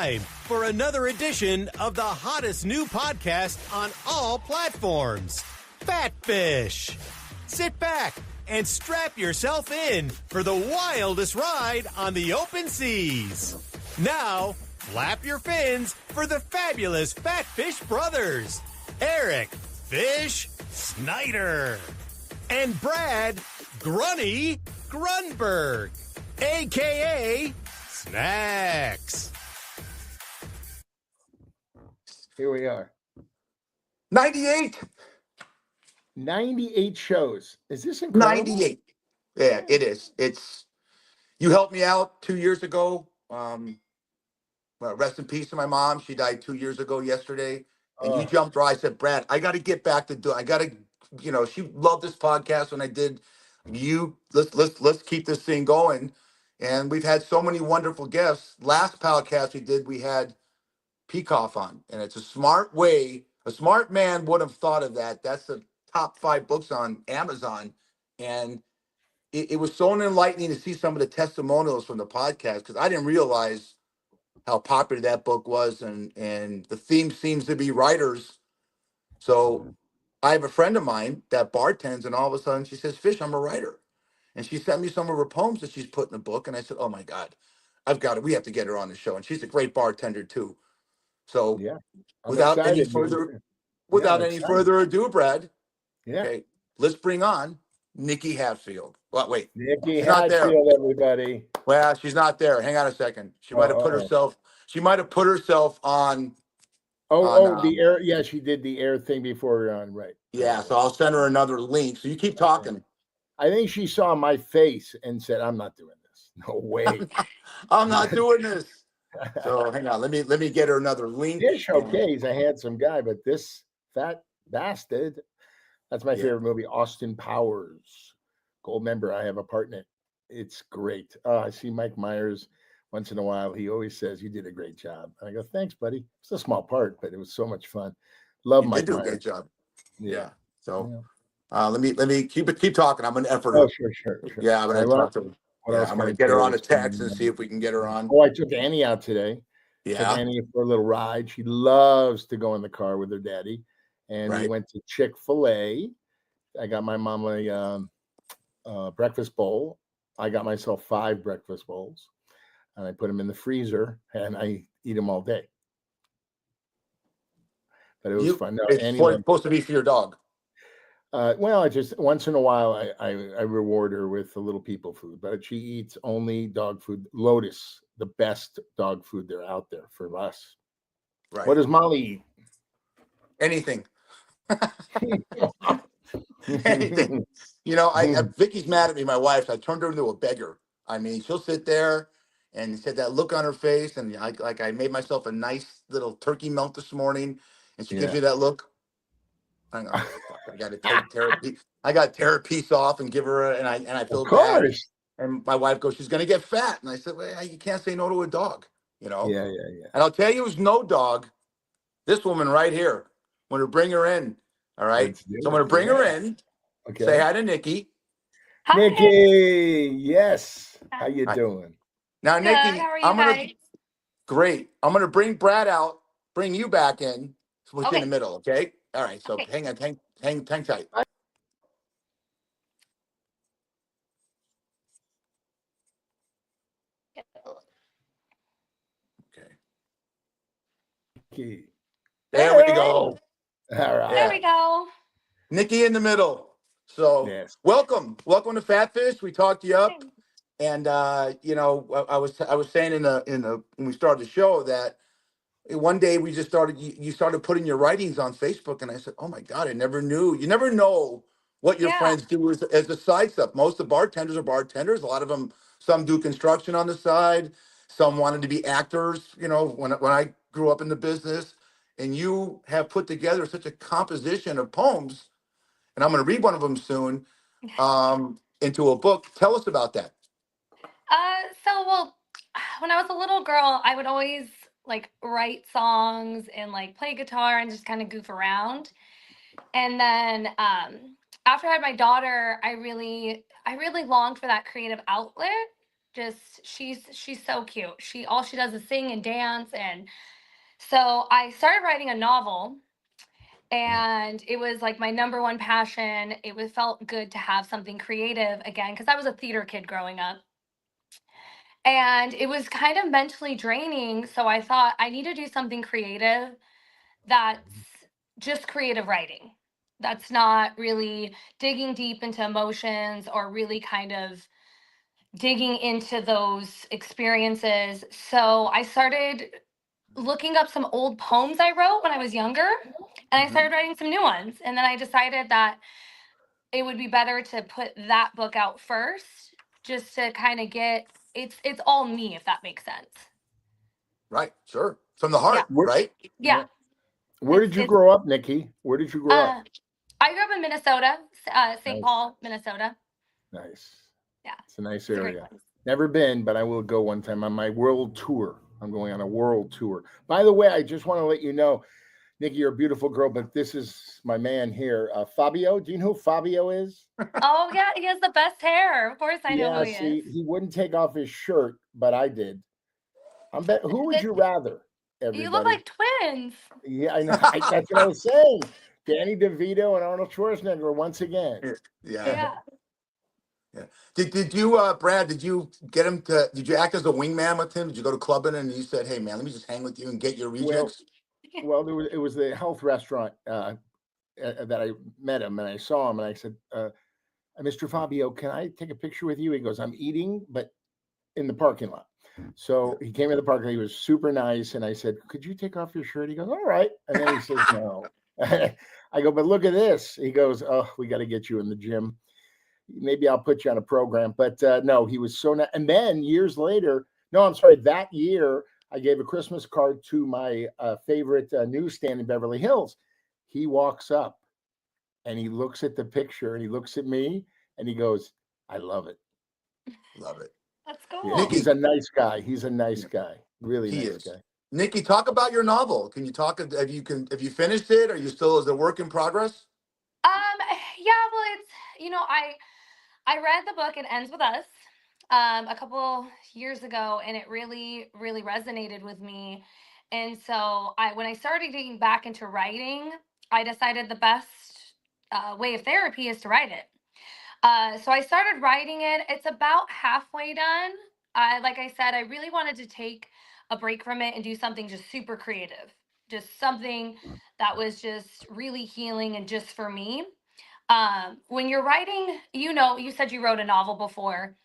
time for another edition of the hottest new podcast on all platforms, Fatfish. Sit back and strap yourself in for the wildest ride on the open seas. Now, flap your fins for the fabulous Fatfish brothers, Eric Fish Snyder and Brad Grunny Grunberg, a.k.a. Snacks. Here we are. 98. 98 shows. Is this incredible? 98. Yeah, it is. You helped me out 2 years ago. Rest in peace to my mom. She died 2 years ago yesterday. And you jumped right. I said, Brad, I got to get back to she loved this podcast when I did. Let's keep this thing going. And we've had so many wonderful guests. Last podcast we had Peacock on, and it's a smart way. A smart man would have thought of that. That's the top 5 books on Amazon. And it was so enlightening to see some of the testimonials from the podcast, because I didn't realize how popular that book was. And the theme seems to be writers. So I have a friend of mine that bartends, and all of a sudden she says, Fish, I'm a writer. And she sent me some of her poems that she's put in a book. And I said, oh my God, we have to get her on the show. And she's a great bartender too. So yeah, without any further ado, Brad, okay, let's bring on Nikki Hatfield. Well, wait, Nikki she's not Hatfield, there. everybody. Well, she's not there. Hang on a second. She might have put herself on. The air. Yeah, she did the air thing before we were on, right? Yeah, so I'll send her another link. So you keep talking. I think she saw my face and said, I'm not doing this. No way. I'm not doing this. So hang on, let me get her another link. Fish, okay, he's a handsome guy, but this fat bastard, that's my favorite movie, Austin Powers. Gold member, I have a partner. It's great. I see Mike Myers once in a while. He always says, you did a great job. And I go, thanks, buddy. It's a small part, but it was so much fun. Love Mike Myers. You did a great job. Yeah. So let me keep talking. I'm gonna effort her. Oh, sure. Yeah, I'm gonna talk to her. I'm gonna get her on a text and see if we can get her on. Oh, I took Annie out today. Yeah. Took Annie for a little ride. She loves to go in the car with her daddy. And we went to Chick-fil-A. I got my mom a breakfast bowl. I got myself 5 breakfast bowls. And I put them in the freezer and I eat them all day. But it was fun. No, it's supposed to be for your dog. I just once in a while I reward her with a little people food, but she eats only dog food. Lotus, the best dog food there out there for us. Right. What does Molly eat? Anything. Anything. Vicky's mad at me, my wife. I turned her into a beggar. I mean, she'll sit there and said that look on her face, and I made myself a nice little turkey melt this morning, and she gives me that look. Hang on, I got to tear a piece off and give her and I feel bad. And my wife goes, she's gonna get fat. And I said, well, you can't say no to a dog, Yeah. And I'll tell you, it was no dog. This woman right here. I'm gonna bring her in. All right. So I'm gonna bring her in. Okay. Say hi to Nikki. Hi. Nikki, yes. How you doing? Now, Nikki, how are you guys? Great. I'm gonna bring Brad out, bring you back in. So we're in the middle, okay? All right, so hang on, hang tight. Okay. There we go. All right. There we go. Nikki in the middle. So welcome to Fatfish. We talked you up, and I was saying when we started the show that one day we just you started putting your writings on Facebook, and I said, oh my God, I never knew. You never know what your friends do as a side stuff. Most of the bartenders are bartenders. A lot of them, some do construction on the side. Some wanted to be actors, when I grew up in the business. And you have put together such a composition of poems, and I'm going to read one of them soon, into a book. Tell us about that. When I was a little girl, I would always write songs and play guitar and just kind of goof around. And then after I had my daughter, I really longed for that creative outlet. Just she's so cute. All she does is sing and dance. And so I started writing a novel, and it was like my number one passion. Felt good to have something creative again, because I was a theater kid growing up. And it was kind of mentally draining. So I thought I need to do something creative that's just creative writing. That's not really digging deep into emotions or really kind of digging into those experiences. So I started looking up some old poems I wrote when I was younger, and I started writing some new ones. And then I decided that it would be better to put that book out first, just to kind of get it's all me, if that makes sense. Right. Sure. From the Yeah. heart, right? Yeah. Where did you grow up, Nikki? Where did you grow up? I grew up in Minnesota, St. Nice. Paul, Minnesota. Nice. Yeah. It's a nice It's a great area. place. Never been, but I will go one time on my world tour. I'm going on a world tour. By the way, I just want to let you know, Nikki, you're a beautiful girl, but this is my man here, Fabio. Do you know who Fabio is? Oh yeah, he has the best hair. Of course I know Yeah, who he see, is. he wouldn't take off his shirt, but I did. Who would you rather? Everybody. You look like twins. Yeah, I know. That's what I was saying. Danny DeVito and Arnold Schwarzenegger once again. Yeah. Yeah. Did you, Brad? Did you get him to? Did you act as a wingman with him? Did you go to clubbing and you said, "Hey, man, let me just hang with you and get your rejects"? Well, it was the health restaurant that I met him, and I saw him, and I said, "Mr. Fabio, can I take a picture with you?" He goes, "I'm eating, but in the parking lot." So he came in the parking lot. He was super nice, and I said, "Could you take off your shirt?" He goes, "All right," and then he says, "No." I go, "But look at this." He goes, "Oh, we got to get you in the gym. Maybe I'll put you on a program." But no, he was so nice. And then years later, no, I'm sorry, that year, I gave a Christmas card to my favorite newsstand in Beverly Hills. He walks up and he looks at the picture and he looks at me and he goes, "I love it." Love it. That's cool. Yeah, he's a nice guy. He's a nice guy. Really He nice is. guy. Nikki, talk about your novel. Can you talk? Have you finished it? Are you still as a work in progress? Yeah, well, I read the book It Ends With Us a couple years ago, and it really, really resonated with me. And so when I started getting back into writing, I decided the best way of therapy is to write it. So I started writing it. It's about halfway done. Like I said, I really wanted to take a break from it and do something just super creative, just something that was just really healing and just for me. When you're writing, you said you wrote a novel before.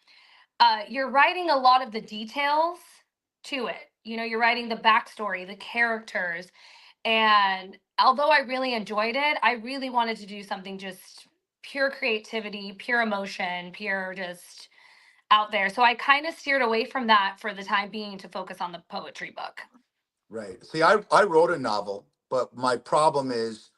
You're writing a lot of the details to it. You're writing the backstory, the characters. And although I really enjoyed it, I really wanted to do something just pure creativity, pure emotion, pure just out there. So I kind of steered away from that for the time being to focus on the poetry book. Right. See, I wrote a novel, but my problem is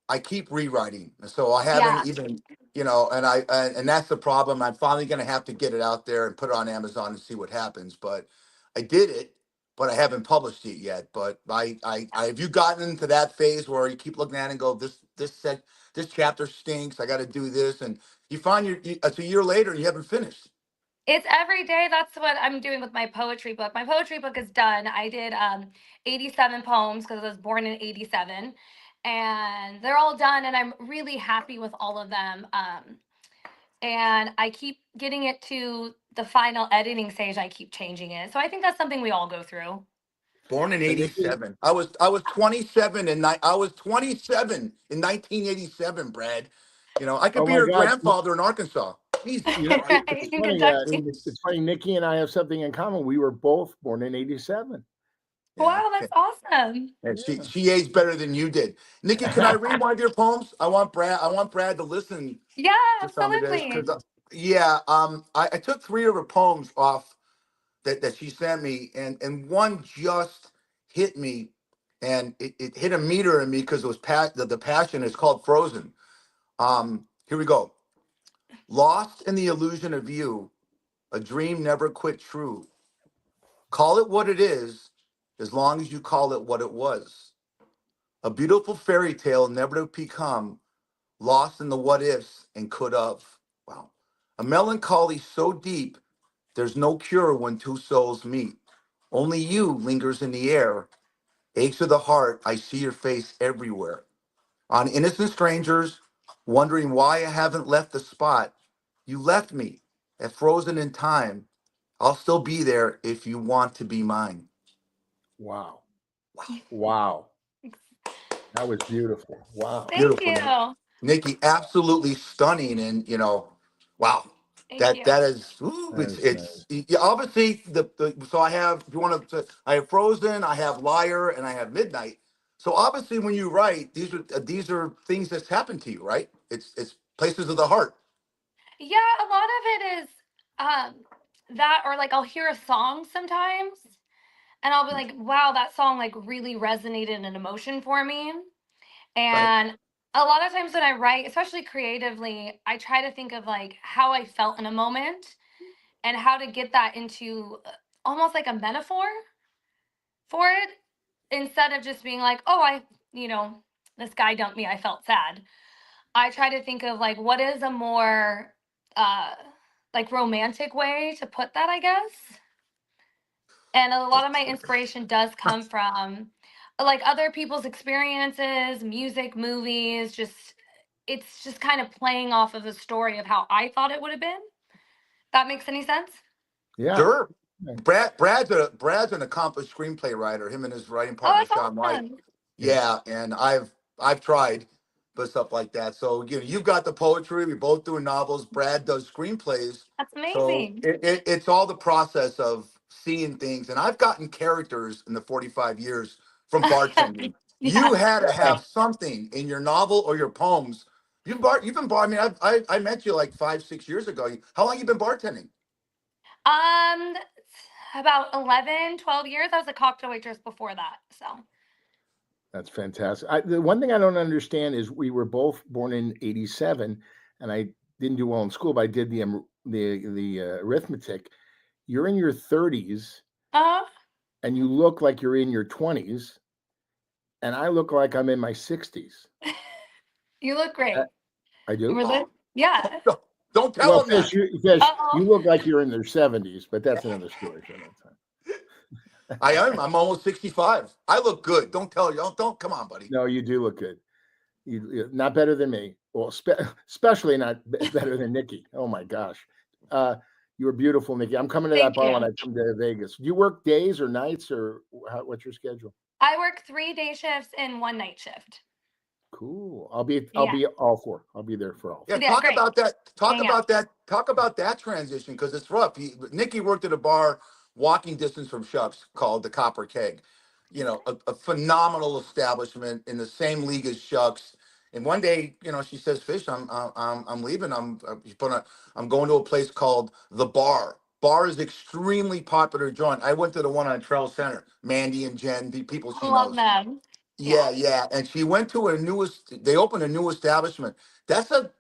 I keep rewriting, so I Yeah. haven't even, and that's the problem. I'm finally going to have to get it out there and put it on Amazon and see what happens. But I did it, but I haven't published it yet. But I have you gotten into that phase where you keep looking at it and go, this chapter stinks. I got to do this, and you find it's a year later and you haven't finished. It's every day. That's what I'm doing with my poetry book. My poetry book is done. I did 87 poems because I was born in 87. And they're all done, and I'm really happy with all of them. And I keep getting it to the final editing stage. I keep changing it. So I think that's something we all go through. Born in '87. I was 27 I was 27 in 1987, Brad. I could Oh be my your God. grandfather in Arkansas. Jesus. Right, in Kentucky. It's funny. Nikki and I have something in common. We were both born in '87. Yeah. Wow, that's awesome. And she aged better than you did. Nikki, can I read one of your poems? I want Brad to listen Yeah, to some of this absolutely. because I took three of her poems off that she sent me, and one just hit me, and it hit a meter in me because it was the passion is called Frozen. Here we go. Lost in the illusion of you, a dream never quit true. Call it what it is, as long as you call it what it was. A beautiful fairy tale never to become, lost in the what ifs and could have. Wow. A melancholy so deep There's no cure when two souls meet. Only you lingers in the air. Aches of the heart, I see your face everywhere. On innocent strangers, wondering why I haven't left the spot. You left me, at frozen in time. I'll still be there if you want to be mine. Wow. Wow. Wow. That was beautiful. Wow. Thank Beautiful, you. Nikki, absolutely stunning, and wow, Thank that you. that is, ooh, That is nice. obviously the so I have, if you want to, I have Frozen, I have Liar, and I have Midnight. So obviously, when you write, these are things that's happened to you, right? It's places of the heart. Yeah, a lot of it is that, or like I'll hear a song sometimes and I'll be like, wow, that song like really resonated in an emotion for me. Right. And a lot of times when I write, especially creatively, I try to think of like how I felt in a moment and how to get that into almost like a metaphor for it, instead of just being like, oh, you know, this guy dumped me, I felt sad. I try to think of like what is a more uh like romantic way to put that, I guess. And a lot of my inspiration does come from like other people's experiences, music, movies, just it's just kind of playing off of the story of how I thought it would have been. That makes any sense? Yeah. Sure. Brad's an accomplished screenplay writer. Him and his writing Oh, partner that's Sean White. awesome. Yeah. Yeah, and I've tried, but stuff like that. So you've got the poetry. We both doing novels. Brad does screenplays. That's So amazing. it's all the process of seeing things. And I've gotten characters in the 45 years from bartending. You Yeah. had to Yeah. have something in your novel or your poems. You've been bar. I mean, I met you like 5, 6 years ago. How long you been bartending? Um, about 11, 12 years. I was a cocktail waitress before that. So, That's fantastic. The one thing I don't understand is we were both born in '87, and I didn't do well in school, but I did the arithmetic. You're in your 30s, uh, and you look like you're in your 20s, and I look like I'm in my 60s. you look Uh, great. I do. Was it? Yeah. Don't Well, tell him that. Fish, Uh-oh. you look like you're in their 70s, but that's another story for another time. I am. I'm almost 65. I look good. Don't tell you. Don't. Come on, buddy. No, you do look good. Not better than me. Well, especially not better than Nikki. Oh my gosh. You were beautiful, Nikki. I'm coming to that Thank bar when you. I come to Vegas. Do you work days or nights, or what's your schedule? I work 3 day shifts and 1 night shift. Cool. I'll Yeah. be all four. I'll be there for all Yeah, four. Yeah, talk great. about that. Talk Hang out. about that. Talk about that transition, because it's rough. Nikki worked at a bar walking distance from Shucks called the Copper Keg. A phenomenal establishment in the same league as Shucks. And one day, she says, "Fish, I'm leaving. I'm going to a place called the Bar. Bar is extremely popular joint. I went to the one on Trail Center. Mandy and Jen, people I she love knows. them. Yeah, Yeah. yeah. And she went to they opened a new establishment. That's a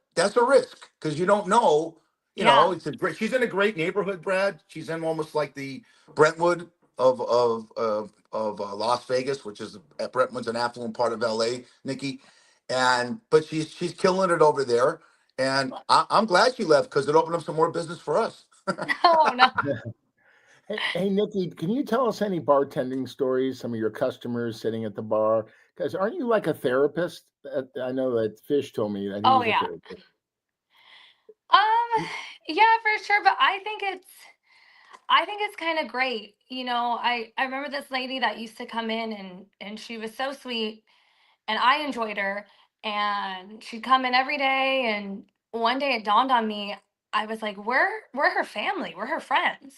risk, because you don't know, Yeah. she's in a great neighborhood, Brad. She's in almost like the Brentwood of Las Vegas, which is Brentwood's an affluent part of LA, Nikki. But she's killing it over there. And I'm glad she left, because it opened up some more business for us. Oh, no. Hey, Nikki, can you tell us any bartending stories? Some of your customers sitting at the bar, because aren't you like a therapist? I know that Fish told me that Oh, he's a yeah. therapist. Yeah, for sure. But I think it's kind of great. I remember this lady that used to come in and she was so sweet and I enjoyed her and she'd come in every day and one day it dawned on me. I was like, we're her family, we're her friends.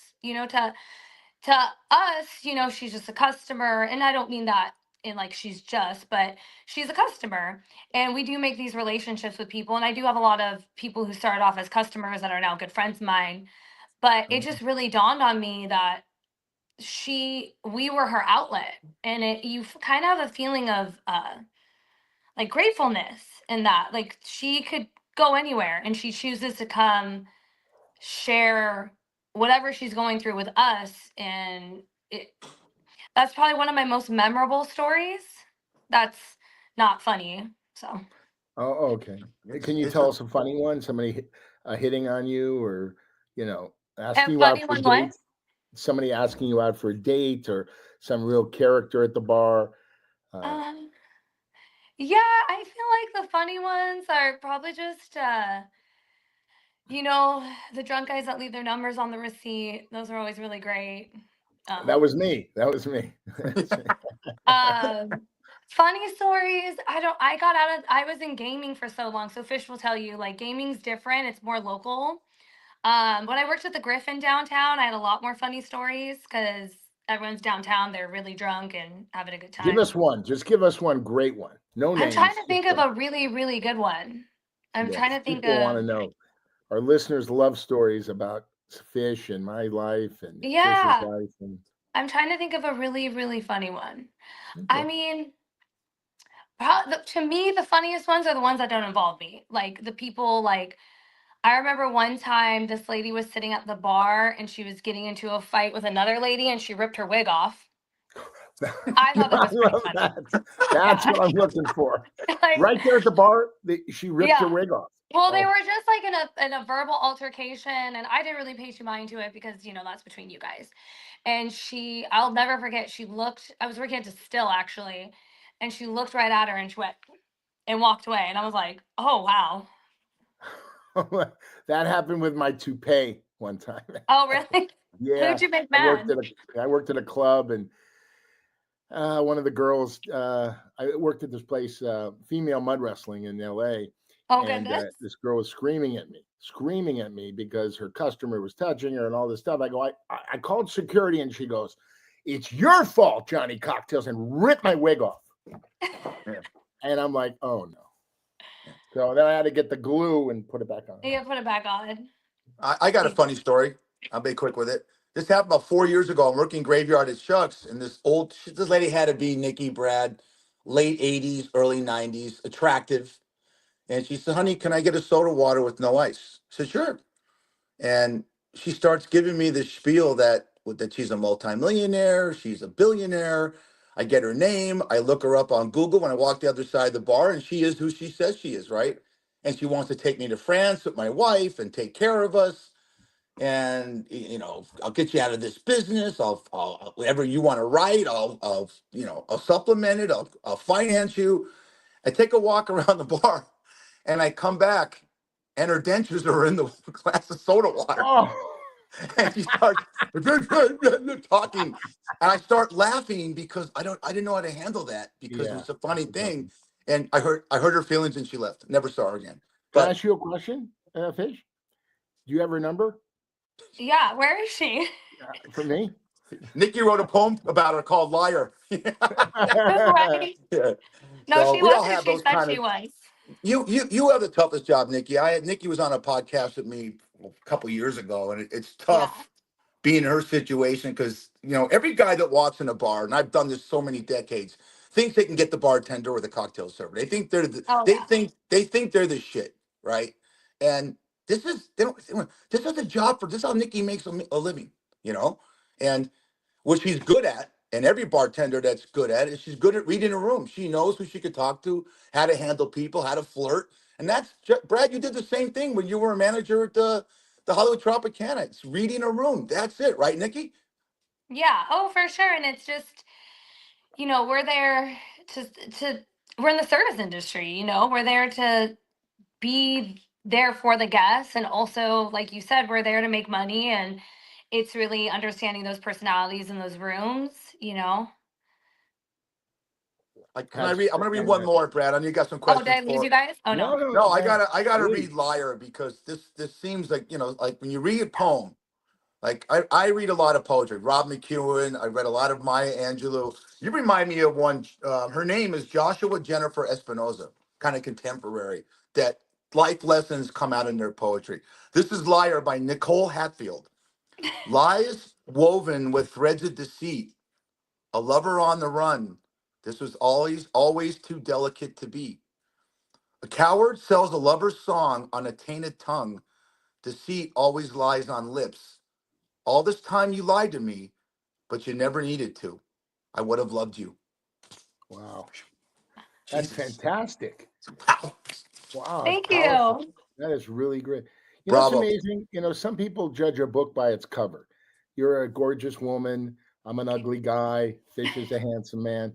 To us, she's just a customer and I don't mean that in like she's just, but she's a customer and we do make these relationships with people and I do have a lot of people who started off as customers that are now good friends of mine, but it just really dawned on me that we were her outlet and you kind of have a feeling of like gratefulness in that like she could go anywhere and she chooses to come share whatever she's going through with us and it, that's probably one of my most memorable stories. That's not funny. So Oh, okay. It's Can you it's tell a us a funny one? Somebody hitting on you, or you know, Asking you out funny for one what? dates? Somebody asking you out for a date or some real character at the bar? Um, yeah, I feel like the funny ones are probably just you know, the drunk guys that leave their numbers on the receipt. Those are always really great. That was Um, me. That was me. um, funny stories. I was in gaming for so long. So Fish will tell you, like, gaming's different. It's more local. When I worked at the Griffin downtown, I had a lot more funny stories because everyone's downtown. They're really drunk and having a good Give time. us one. Just give us one great one. No I'm trying names. to Just think of one. a really, really good one. I'm trying Yes. to think People want of, to know. Our listeners love stories about Fish and my life and Fish's yeah, life. And I'm trying to think of a really, really funny one. I okay. mean, to me, the funniest ones are the ones that don't involve me. Like the people, like, I remember one time this lady was sitting at the bar and she was getting into a fight with another lady and she ripped her wig off. I thought that I was pretty love funny. that. That's Yeah. what I'm looking for. Like, Right there at the bar, she ripped her yeah. wig off. Well, they Oh, were just like in a verbal altercation, and I didn't really pay too mind to it because that's between you guys. And I'll never forget. She looked. I was working at Distill actually, and she looked right at her and she went and walked away. And I was like, oh wow. that happened with my toupee one time. Oh really? Yeah, Who'd you make I worked mad? at a club, and one of the girls. I worked at this place, female mud wrestling in L.A. Oh And goodness. this girl was screaming at me because her customer was touching her and all this stuff. I go, I called security, and she goes, "It's your fault, Johnny Cocktails," and ripped my wig off. Yeah. And I'm like, oh no. So then I had to get the glue and put it back on. Yeah, put it back on. I got a funny story. I'll be quick with it. This happened about 4 years ago. I'm working graveyard at Shucks, and this lady had to be Nikki, Brad, late 80s, early 90s, attractive. And she said, "Honey, can I get a soda water with no ice?" I said, "Sure." And she starts giving me this spiel that she's a multimillionaire, she's a billionaire. I get her name. I look her up on Google when I walk the other side of the bar, and she is who she says she is, right? And she wants to take me to France with my wife and take care of us. And I'll get you out of this business. Whatever you want to write, I'll supplement it. I'll finance you. I take a walk around the bar, and I come back, and her dentures are in the glass of soda water. Oh, And she starts talking, and I start laughing because I didn't know how to handle that because it yeah. was a funny thing. And I hurt her feelings, and she left. Never saw her again. Can I But ask you a question, Fish? Do you have her number Yeah, where is she? for me? Nikki wrote a poem about her called "Liar." Right. Yeah. No, So she we all was who have she those said kind she of. was. You have the toughest job, Nikki. Nikki was on a podcast with me a couple years ago, and it's Yeah. tough being in her situation because every guy that walks in a bar, and I've done this so many decades, thinks they can get the bartender or the cocktail server. They think Oh they yeah. think they're the shit, right? And this is a job for this is how Nikki makes a living, you know, and what she's good at, and every bartender that's good at it, she's good at reading a room. She knows who she could talk to, how to handle people, how to flirt. And Brad, you did the same thing when you were a manager at the Hollywood Tropicana. It's reading a room. That's it, right, Nikki? Yeah. Oh, for sure. And it's just, we're there to we're in the service industry, we're there to be there for the guests, and also, like you said, we're there to make money, and it's really understanding those personalities in those rooms. Can I read? I'm gonna read one more, Brad. I know you got some Oh, did questions I lose for. you guys? Oh No, no. no, No, no. I gotta Please. read Liar because this seems like like when you read a poem. Like I read a lot of poetry. Rob McEwen. I read a lot of Maya Angelou. You remind me of one. Her name is Joshua Jennifer Espinoza, kind of contemporary. That life lessons come out in their poetry. This is Liar by Nicole Hatfield. Lies woven with threads of deceit. A lover on the run. This was always too delicate to be. A coward sells a lover's song on a tainted tongue. Deceit always lies on lips. All this time you lied to me, but you never needed to. I would have loved you. Wow. That's Jesus. fantastic. Wow. Wow, that's Thank powerful. you. That is really great. You know, it's Bravo. amazing. You know, some people judge a book by its cover. You're a gorgeous woman. I'm an ugly guy. Fish is a handsome man.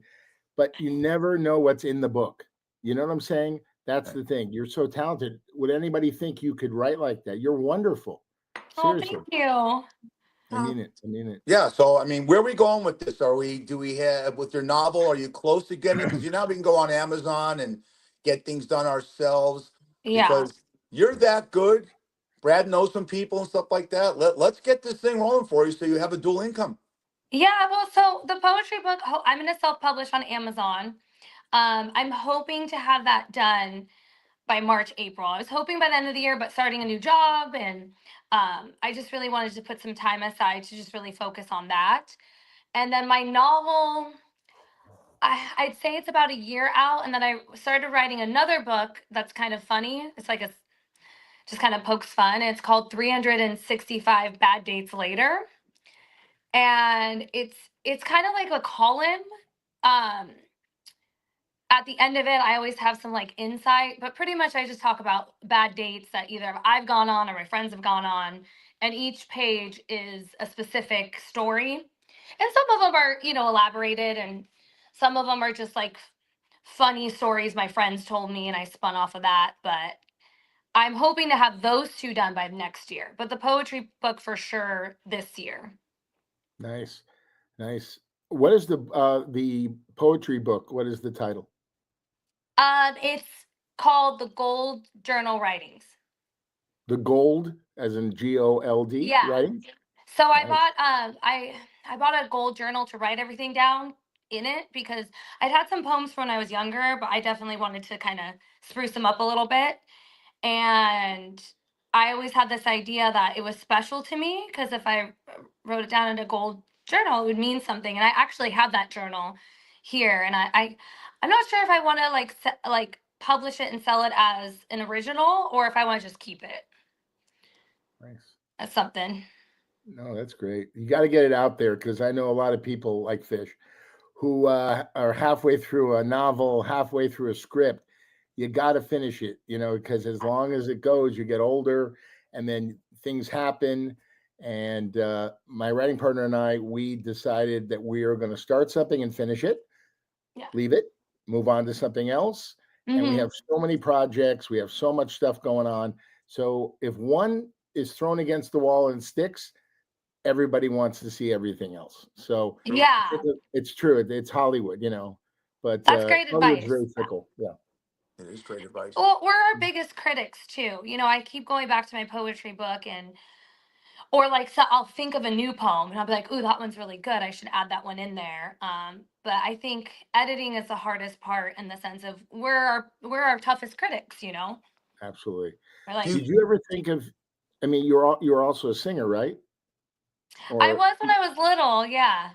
But you never know what's in the book. You know what I'm saying? That's the thing. You're so talented. Would anybody think you could write like that? You're wonderful. Oh, Seriously. thank you. I mean it. I mean it. Yeah. So, I mean, where are we going with this? Do we have, with your novel, are you close to getting it? Because now we can go on Amazon and get things done ourselves Yeah. because you're that good. Brad knows some people and stuff like that. Let's get this thing rolling for you so you have a dual income. Yeah, well, so the poetry book, I'm going to self-publish on Amazon. I'm hoping to have that done by March, April. I was hoping by the end of the year, but starting a new job, and I just really wanted to put some time aside to just really focus on that. And then my novel, I'd say it's about a year out, and then I started writing another book that's kind of funny. It's like just kind of pokes fun. It's called 365 Bad Dates Later, and it's kind of like a column. Um, at the end of it, I always have some like insight, but pretty much I just talk about bad dates that either I've gone on or my friends have gone on. And each page is a specific story. And some of them are, elaborated, and some of them are just like funny stories my friends told me and I spun off of that. But I'm hoping to have those two done by next year. But the poetry book for sure this year. Nice. Nice. What is the poetry book? What is the title? It's called The Gold Journal Writings. The Gold, as in GOLD, Yeah. writings? So I Nice. bought I bought a gold journal to write everything down in it because I'd had some poems from when I was younger, but I definitely wanted to kind of spruce them up a little bit. And I always had this idea that it was special to me because if I wrote it down in a gold journal, it would mean something. And I actually have that journal here, and I'm not sure if I want to like publish it and sell it as an original or if I want to just keep it Nice. as something. No, that's great. You got to get it out there because I know a lot of people like Fish who are halfway through a novel, halfway through a script. You got to finish it, you know, because as long as it goes, you get older and then things happen. And my writing partner and I, we decided that we are going to start something and finish it, Yeah. leave it, move on to something else. And we have so many projects, we have so much stuff going on. So if one is thrown against the wall and sticks, everybody wants to see everything else. So Yeah. it's true. It's Hollywood, you know, but That's great Hollywood's advice. very fickle. Yeah. It is great advice. Well, we're our biggest critics too. I keep going back to my poetry book or like so I'll think of a new poem and I'll be like, "Ooh, that one's really good. I should add that one in there." But I think editing is the hardest part in the sense of we're our toughest critics. Absolutely. We're like, Did you ever think of? I mean, you're also a singer, right? I Or was when I was little. Yeah.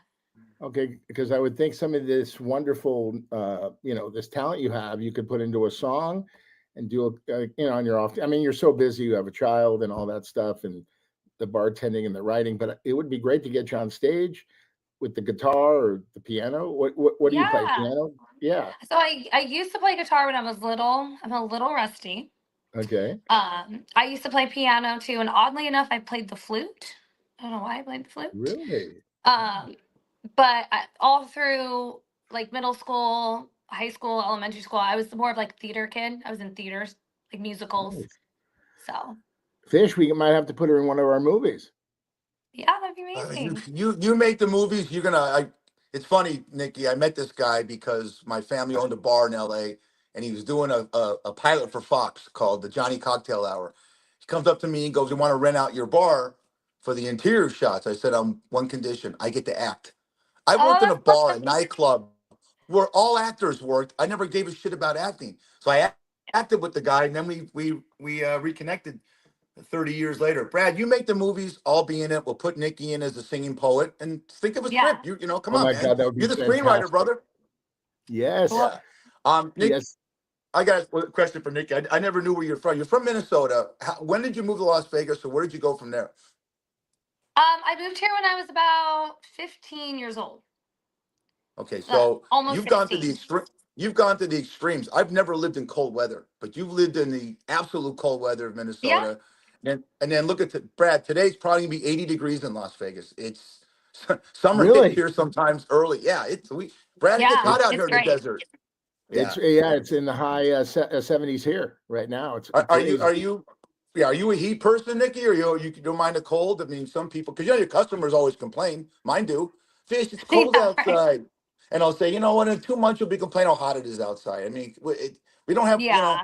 okay, because I would think some of this wonderful, you know, this talent you have, you could put into a song and do you know, on your off. I mean, you're so busy, you have a child and all that stuff, and the bartending and the writing. But it would be great to get you on stage with the guitar or the piano. What do you play? Yeah. Piano? Yeah. So I used to play guitar when I was little. I'm a little rusty. Okay. I used to play piano too, and oddly enough, I played the flute. I don't know why I played the flute. Really? Um, but all through like middle school, high school, elementary school, I was more of like theater kid. I was in theaters, like musicals. Nice. So Fish, we might have to put her in one of our movies. yeah, that'd be You amazing. you make the movies. You're gonna. It's funny, Nikki. I met this guy because my family owned a bar in L.A. and he was doing a pilot for Fox called the Johnny Cocktail Hour. He comes up to me and goes, "We want to rent out your bar for the interior shots." I said, "On one condition, I get to act." I worked Oh, in a that's bar, a awesome. nightclub, where all actors worked. I never gave a shit about acting, so I acted with the guy, and then we reconnected 30 years later. Brad, you make the movies, I'll be in it. We'll put Nikki in as a singing poet and think of a Yeah. script. You know, come Oh on, my man. God, that would be You're the screenwriter, fantastic. brother. Yes. Yeah. Nick, Yes. I got a question for Nikki. I never knew where you're from. You're from Minnesota. When did you move to Las Vegas, or where did you go from there? I moved here when I was about 15 years old. Okay, so Almost you've gone to 16. the you've gone to the extremes. I've never lived in cold weather, but you've lived in the absolute cold weather of Yeah. Minnesota. And then look at Brad. Today's probably gonna be 80 degrees in Las Vegas. It's summer hit Really? here sometimes early. Yeah, Brad, it gets Yeah, hot It's out it's here in the great. desert. it's Yeah. yeah, it's in the high 70s here right now. It's Are you blazing. yeah, are you a heat person, Nikki, or you don't mind the cold? I mean, some people, because your customers always complain. Mine do. Fish, it's cold Yeah, right. outside, and I'll say, you know what? In 2 months, you'll be complaining how hot it is outside. I mean, we don't have, Yeah.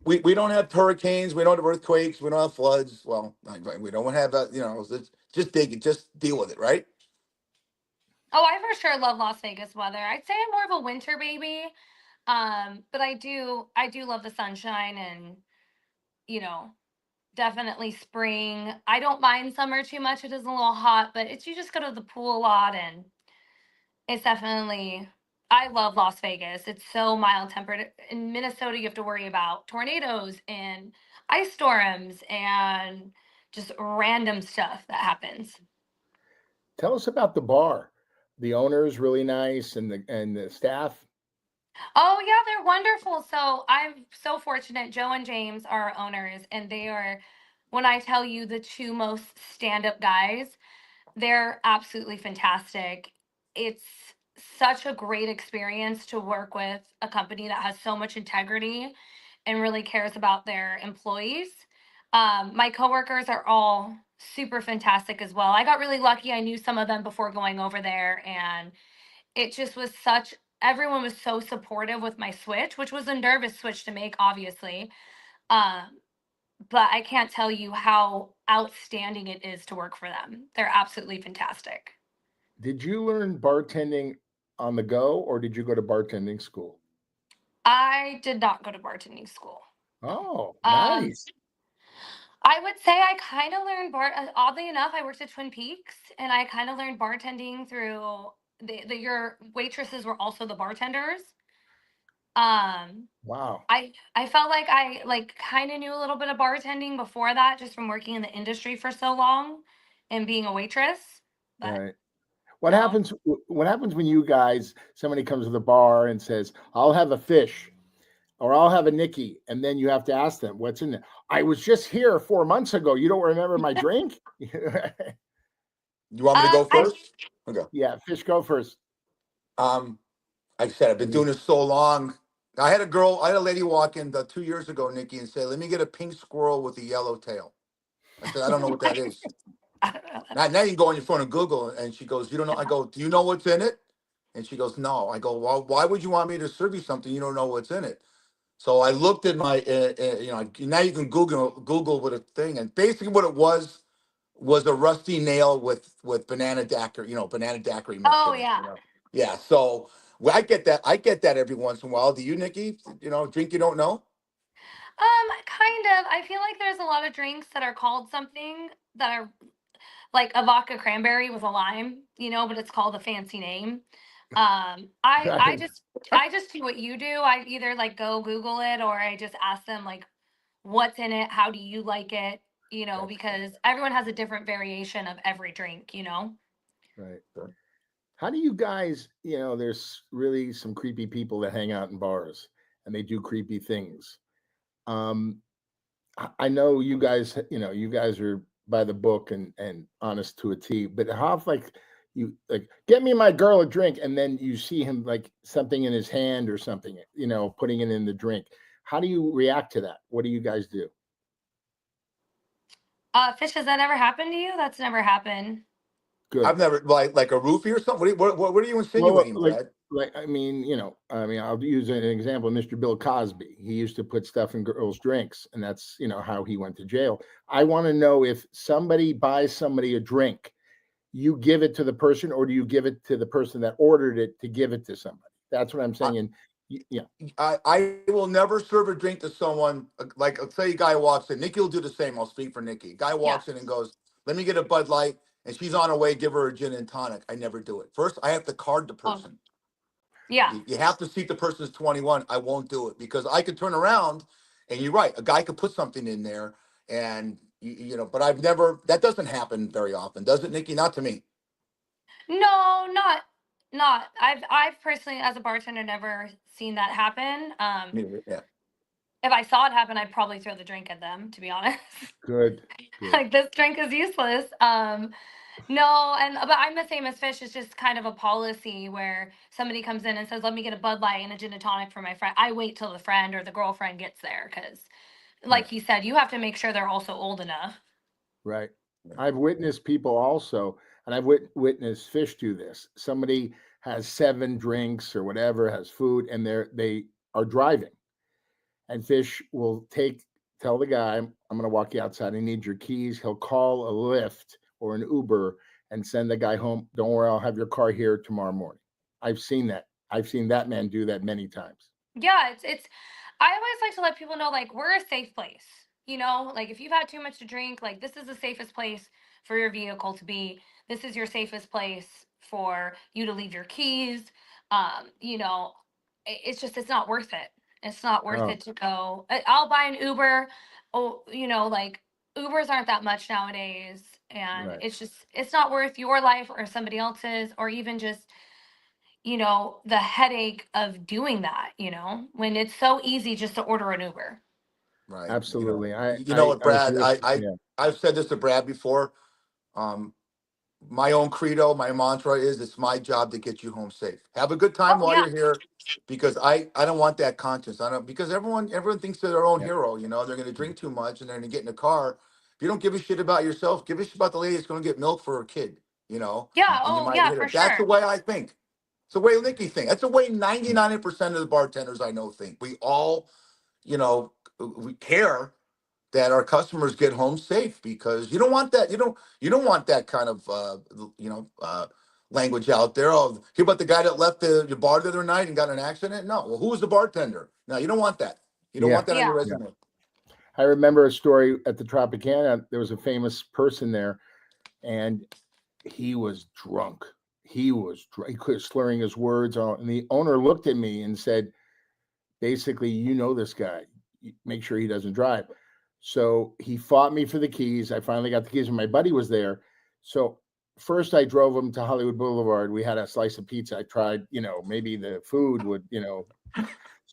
we don't have hurricanes, we don't have earthquakes, we don't have floods. Well, we don't have that. Just dig it, just deal with it, right? Oh, I for sure love Las Vegas weather. I'd say I'm more of a winter baby. But I do love the sunshine and, you know, definitely spring. I don't mind summer too much. It is a little hot, but it's you just go to the pool a lot and it's definitely I love Las Vegas. It's so mild tempered. In Minnesota, you have to worry about tornadoes and ice storms and just random stuff that happens. Tell us about the bar. The owner is really nice, and the staff. Oh yeah, they're wonderful. So I'm so fortunate. Joe and James are our owners, and they are, when I tell you, the two most stand-up guys. They're absolutely fantastic. It's such a great experience to work with a company that has so much integrity and really cares about their employees. My coworkers are all super fantastic as well. I got really lucky. I knew some of them before going over there, and it just was such everyone was so supportive with my switch, which was a nervous switch to make, obviously. Um, but I can't tell you how outstanding it is to work for them. They're absolutely fantastic. Did you learn bartending on the go, or did you go to bartending school? I did not go to bartending school. Oh, Um, nice. I would say I kind of learned oddly enough, I worked at Twin Peaks and I kind of learned bartending through your waitresses were also the bartenders. Um, Wow. I felt like I like kind of knew a little bit of bartending before that just from working in the industry for so long and being a waitress, but Right. no. What happens when you guys somebody comes to the bar and says, "I'll have a fish," or "I'll have a Nikki," and then you have to ask them what's in there. I was just here 4 months ago. You don't remember my drink? You want me to go I first? Okay. Yeah, fish go first. Um, like I said, I've been When you doing this so long. I had a lady walk in 2 years ago, Nikki, and say, "Let me get a pink squirrel with a yellow tail." I said, "I don't know what that is." I don't know. Now you can go on your phone and Google, and she goes, "You don't know?" I go, "Do you know what's in it?" And she goes, "No." I go, "Well, why would you want me to serve you something you don't know what's in it?" So I looked at my, now you can Google what a thing, and basically what it was a rusty nail with banana daiquiri mix Oh in it. yeah. Yeah. So well, I get that every once in a while. Do you, Nikki? Drink you don't know? Kind of. I feel like there's a lot of drinks that are called something that are like a vodka cranberry with a lime, but it's called a fancy name. I right. just do what you do. I either like go Google it or I just ask them like what's in it, how do you like it, That's because everyone has a different variation of every drink. right. Sure. How do you guys, there's really some creepy people that hang out in bars and they do creepy things. Um, I know you guys, you guys are by the book and honest to a T, but how like you like get me my girl a drink and then you see him like something in his hand or something, putting it in the drink. How do you react to that? What do you guys do? Fish, has that ever happened to you? That's never happened. Good. I've never like a roofie or something. What are you Well, insinuating, Brad? I'll use an example. Mr. Bill Cosby, he used to put stuff in girls' drinks, and that's how he went to jail. I want to know if somebody buys somebody a drink, you give it to the person, or do you give it to the person that ordered it to give it to somebody? That's what I'm saying. And yeah, I will never serve a drink to someone like let's say a guy walks in. Nikki will do the same. I'll speak for Nikki. Guy Yeah. walks in and goes, "Let me get a Bud Light," and she's on her way. Give her a gin and tonic. I never do it. First, I have to card the Oh, person. yeah. You have to see if the person is 21. I won't do it because I could turn around, and you're right. A guy could put something in there, and But I've never. That doesn't happen very often, does it, Nikki? Not to me. No, not. I've personally, as a bartender, never seen that happen. Neither. Yeah. if I saw it happen, I'd probably throw the drink at them, to be honest. Good. Like, this drink is useless. No, but I'm the same as Fish. It's just kind of a policy where somebody comes in and says, "Let me get a Bud Light and a gin and tonic for my friend." I wait till the friend or the girlfriend gets there because, like he said, you have to make sure they're also old enough. Right. I've witnessed people also, and I've witnessed Fish do this. Somebody has 7 drinks or whatever, has food, and they are driving. And Fish will tell the guy, I'm going to walk you outside. I need your keys. He'll call a Lyft or an Uber and send the guy home. Don't worry, I'll have your car here tomorrow morning. I've seen that. I've seen that man do that many times. Yeah, it's I always like to let people know, like, we're a safe place. Like, if you've had too much to drink, like, this is the safest place for your vehicle to be. This is your safest place for you to leave your keys. It's just, it's not worth it. It's not worth it to go. I'll buy an Uber. Oh, like, Ubers aren't that much nowadays, and it's not worth your life or somebody else's, or even just the headache of doing that, when it's so easy just to order an Uber. Right. Absolutely. You know what, Brad? Yeah. I've said this to Brad before. My own credo, my mantra is, it's my job to get you home safe. Have a good time while you're here, because I don't want that conscience. I don't, because everyone thinks they're their own hero. They're going to drink too much and they're going to get in the car. If you don't give a shit about yourself, give a shit about the lady that's going to get milk for her kid. Yeah. And you Oh, might yeah, hit her. for That's the sure. way I think. It's the way Nikki thinks. That's the way 99% of the bartenders I know think. We all, we care that our customers get home safe, because you don't want that. You don't want that kind of language out there. Oh, hear about the guy that left the bar the other night and got in an accident? No. Well, who was the bartender? No, you don't want that. You don't want that on your resume. I remember a story at the Tropicana. There was a famous person there, and he was drunk. He was slurring his words. And the owner looked at me and said, basically, this guy. Make sure he doesn't drive. So he fought me for the keys. I finally got the keys, and my buddy was there. So first I drove him to Hollywood Boulevard. We had a slice of pizza. I tried, maybe the food would,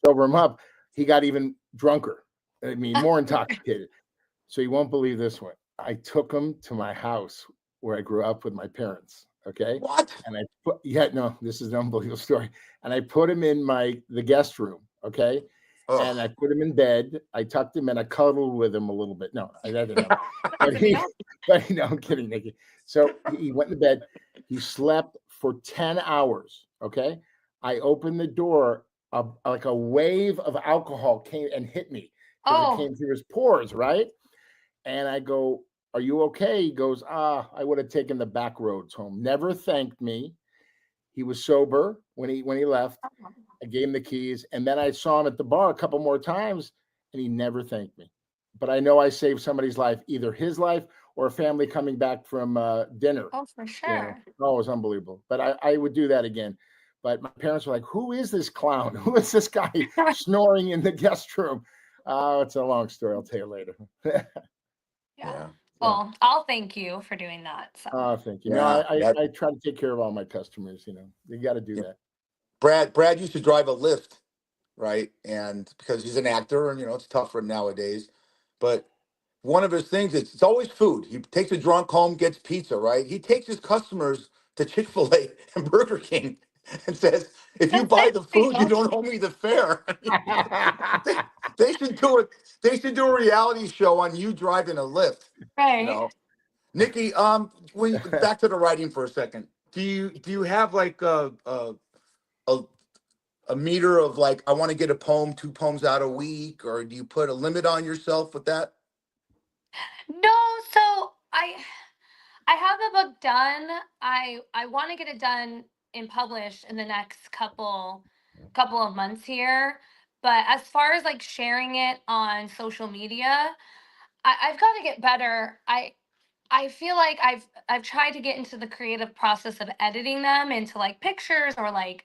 sober him up. He got even drunker. I mean, more intoxicated. So you won't believe this one. I took him to my house where I grew up with my parents. Okay. What? And this is an unbelievable story. And I put him in the guest room. Okay. Ugh. And I put him in bed. I tucked him and I cuddled with him a little bit. No, I didn't know. But I'm kidding, Nikki. So he went to bed. He slept for 10 hours. Okay. I opened the door. Like a wave of alcohol came and hit me. It came through his pores, right? And I go, "Are you okay?" He goes, I would have taken the back roads home. Never thanked me. He was sober when he left. I gave him the keys, and then I saw him at the bar a couple more times, and he never thanked me. But I know I saved somebody's life, either his life or a family coming back from dinner. Oh, for sure. It was unbelievable. But I would do that again. But my parents were like, "Who is this clown? Who is this guy snoring in the guest room?" It's a long story. I'll tell you later. Yeah. Well, I'll thank you for doing that. So. Thank you. I try to take care of all my customers. You got to do that. Brad used to drive a Lyft, right? And because he's an actor, and it's tough for him nowadays. But one of his things is, it's always food. He takes a drunk home, gets pizza, right? He takes his customers to Chick-fil-A and Burger King and says, "If you buy the food, you don't owe me the fare." They should do it. They should do a reality show on you driving a Lyft. Right. Nikki, back to the writing for a second. Do you have like a meter of, like, I want to get a poem, 2 poems out a week, or do you put a limit on yourself with that? No, so I have the book done. I want to get it done and published in the next couple of months here. But as far as like sharing it on social media, I've got to get better. I feel like I've tried to get into the creative process of editing them into like pictures or like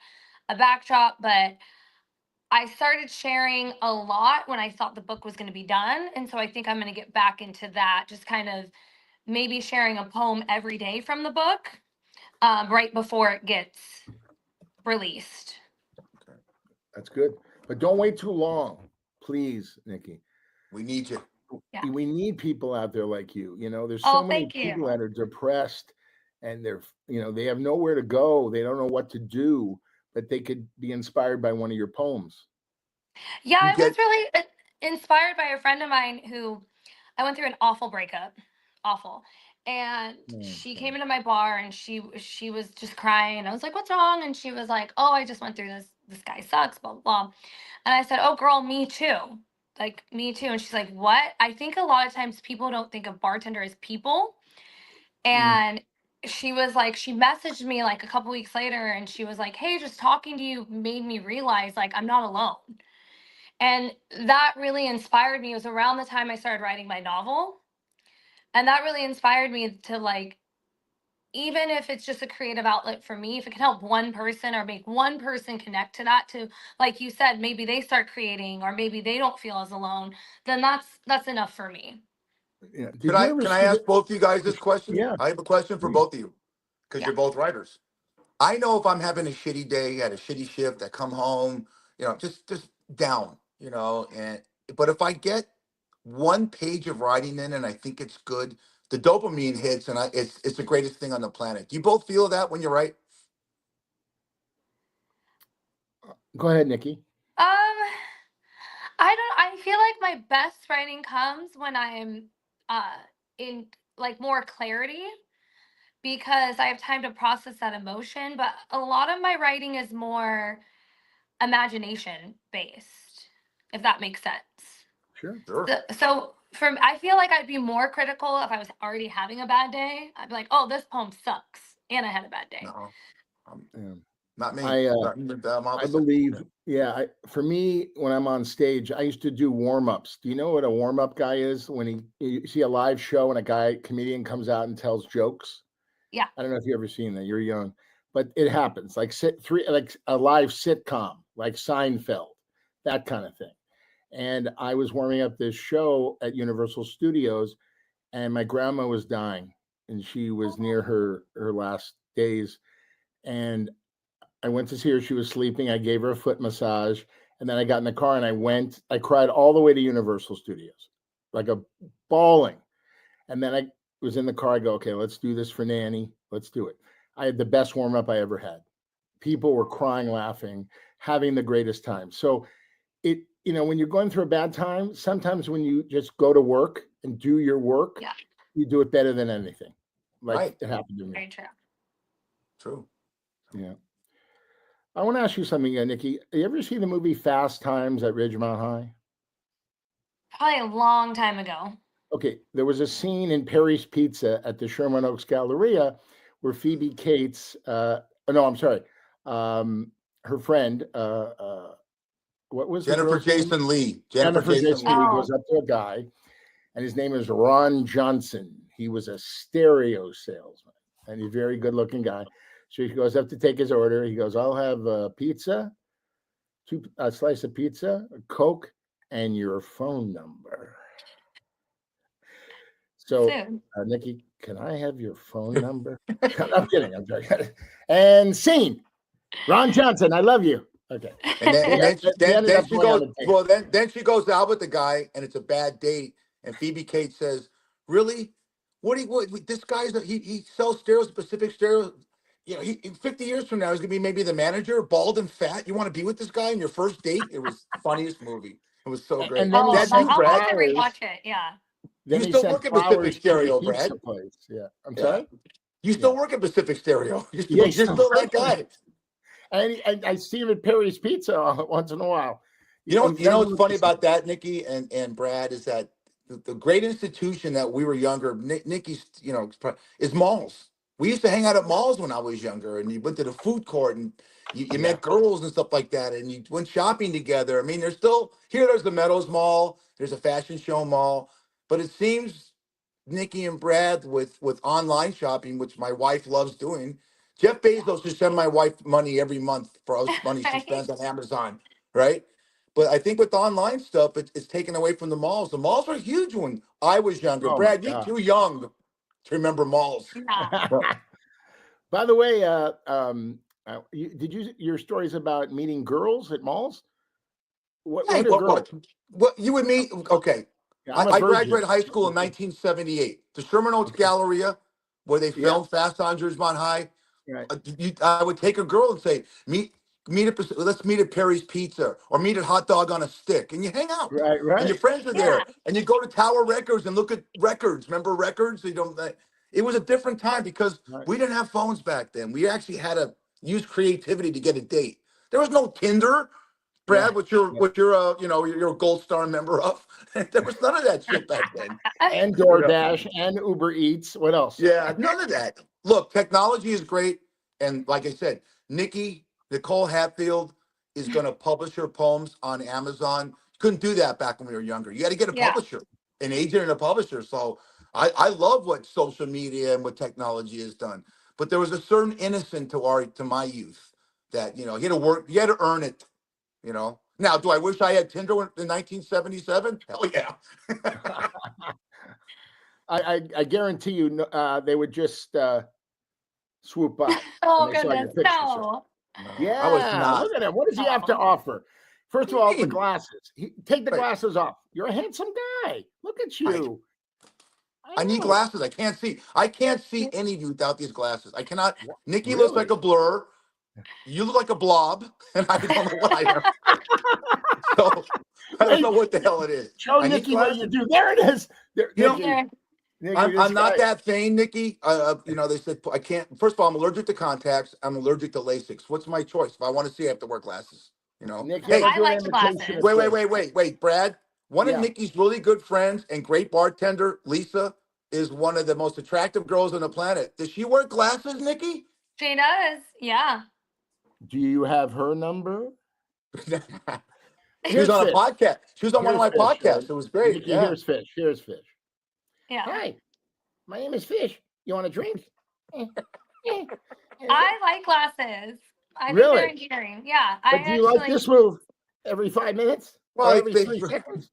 a backdrop, but I started sharing a lot when I thought the book was going to be done. And so I think I'm going to get back into that, just kind of maybe sharing a poem every day from the book right before it gets released. That's good. But don't wait too long. Please, Nikki. We need you. Yeah. We need people out there like you. You know, there's Oh, so many thank you. people that are depressed and they're, they have nowhere to go. They don't know what to do, but they could be inspired by one of your poems. Yeah, You I was get really inspired by a friend of mine who I went through an awful breakup, awful. And she came into my bar and she was just crying. And I was like, "What's wrong?" And she was like, "Oh, I just went through this. This guy sucks, blah blah blah." And I said, "Oh, girl, me too. Like me too." And she's like, "What?" I think a lot of times people don't think of bartender as people. And she was like, she messaged me like a couple weeks later, and she was like, "Hey, just talking to you made me realize like I'm not alone." And that really inspired me. It was around the time I started writing my novel. And that really inspired me to like, even if it's just a creative outlet for me, if it can help one person or make one person connect to that, to like you said, maybe they start creating or maybe they don't feel as alone, then that's enough for me. Yeah. Did Can you I ever can I see ask both of you guys this question? Yeah. I have a question for both of you because Yeah. you're both writers. I know if I'm having a shitty day, had a shitty shift, I come home, just down, and but if I get one page of writing in and I think it's good, the dopamine hits and it's the greatest thing on the planet. Do you both feel that when you write? Go ahead, Nikki. I feel like my best writing comes when I'm uh in like more clarity because I have time to process that emotion, but a lot of my writing is more imagination based, if that makes sense. Sure. Sure. So I feel like I'd be more critical if I was already having a bad day. I'd be like, "Oh, this poem sucks," and I had a bad day. No, um, Yeah. not me. I I'm I opposite. believe, for me, when I'm on stage, I used to do warm-ups. Do you know what a warm-up guy is? When you see a live show and comedian comes out and tells jokes. Yeah. I don't know if you've ever seen that. You're young, but it happens. Like like a live sitcom, like Seinfeld, that kind of thing. And I was warming up this show at Universal Studios, and my grandma was dying, and she was near her last days. And I went to see her. She was sleeping. I gave her a foot massage, and then I got in the car and I cried all the way to Universal Studios, like a bawling. And then I was in the car. I go, okay, let's do this for Nanny. Let's do it. I had the best warm up I ever had. People were crying, laughing, having the greatest time. So when you're going through a bad time, sometimes when you just go to work and do your work, Yeah. you do it better than anything. Like Right. it happened to me. Very true. True. Yeah. I want to ask you something, Nikki. You ever see the movie Fast Times at Ridgemont High? Probably a long time ago. Okay, there was a scene in Perry's Pizza at the Sherman Oaks Galleria where Phoebe Cates, no, I'm sorry, her friend, what was the Jennifer girl's name? Jason Lee. Jennifer Jason Lee Oh. goes up to a guy, and his name is Ron Johnson. He was a stereo salesman, and he's a very good-looking guy. So he goes up to take his order. He goes, "I'll have a pizza, a slice of pizza, a Coke, and your phone number." So, Nikki, can I have your phone number? I'm kidding. I'm joking. And scene. Ron Johnson, I love you. Okay. And then Then she goes, then she goes out with the guy and it's a bad date. And Phoebe Cates says, "Really? What this guy's he sells stereos, Pacific Stereo. He 50 years from now he's gonna be maybe the manager, bald and fat. You want to be with this guy on your first date?" It was the funniest movie. It was so great. And then That's you, I'll Brad. have to rewatch it. Yeah. Then You he still sent work at flowers Pacific to the Stereo, pizza Brad. place. Yeah. I'm Yeah. sorry? You still work at Pacific Stereo. Yeah, You're still that guy. And I see him at Perry's Pizza once in a while. You know what's funny about that, Nikki and Brad, is that the great institution that we were younger, Nikki's, is malls. We used to hang out at malls when I was younger, and you went to the food court and you met girls and stuff like that, and you went shopping together. I mean, there's the Meadows Mall, there's a fashion show mall, but it seems Nikki and Brad with online shopping, which my wife loves doing. Jeff Bezos should send my wife money every month for how much money she spends on Amazon, right? But I think with online stuff, it's taken away from the malls. The malls were huge when I was younger. Oh my Brad, you're God. too young to remember malls. Yeah. By the way, your stories about meeting girls at malls? What are girls? What you and me? Okay. Yeah, I'm a I virgin. graduated high school in 1978. The Sherman Oaks Okay. Galleria, where they Yeah. filmed Fast on Ridgemont High. Right. I would take a girl and say, let's meet at Perry's Pizza or meet at Hot Dog on a Stick, and you hang out, Right. and your Right. friends are Yeah. there, and you go to Tower Records and look at records. Remember records? You don't. It was a different time because Right. we didn't have phones back then. We actually had to use creativity to get a date. There was no Tinder. Yeah. Brad, you're a Gold Star member of. There was none of that shit back then. And You know? DoorDash and Uber Eats. What else? Yeah, none of that. Look, technology is great, and like I said, Nicole Hatfield is going to publish her poems on Amazon. Couldn't do that back when we were younger. You had to get a Yeah. publisher, an agent, and a publisher. So I love what social media and what technology has done. But there was a certain innocence to my youth that you had to work, you had to earn it. Now, do I wish I had Tinder in 1977? Hell yeah. I guarantee you, they would just swoop by Oh when they saw your goodness, picture. no. No, I was Yeah, not. look at him. What does he have to Oh. offer? First of all, the mean? glasses. Take the Right. glasses off. You're a handsome guy. Look at you. I need know. glasses. I can't see. I can't see any of you without these glasses. I cannot. Nikki looks like Really? a blur. You look like a blob, and I don't know what I am. So I don't know what the hell it is. Show I need Nikki what you glasses. do. There it is. There, You know, Nikki, There. Nikki, I'm this not guy- that vain, Nikki. They said I can't. First of all, I'm allergic to contacts. I'm allergic to LASIK. What's my choice? If I want to see, I have to wear glasses. Nikki, Hey, I do an like imitation of glasses. wait, Brad. One of Yeah. Nikki's really good friends and great bartender, Lisa, is one of the most attractive girls on the planet. Does she wear glasses, Nikki? She does. Yeah. Do you have her number? She Here's was on a Fish. podcast. She was on one of my Here's Fish, podcasts. It was great. Nikki, Yeah. here's Fish. Here's Fish. Yeah. Hi, my name is Fish. You want a drink? I like glasses. I think Really? they're endearing. Yeah. But do you like this move every 5 minutes? Well, or I every think- 3 seconds?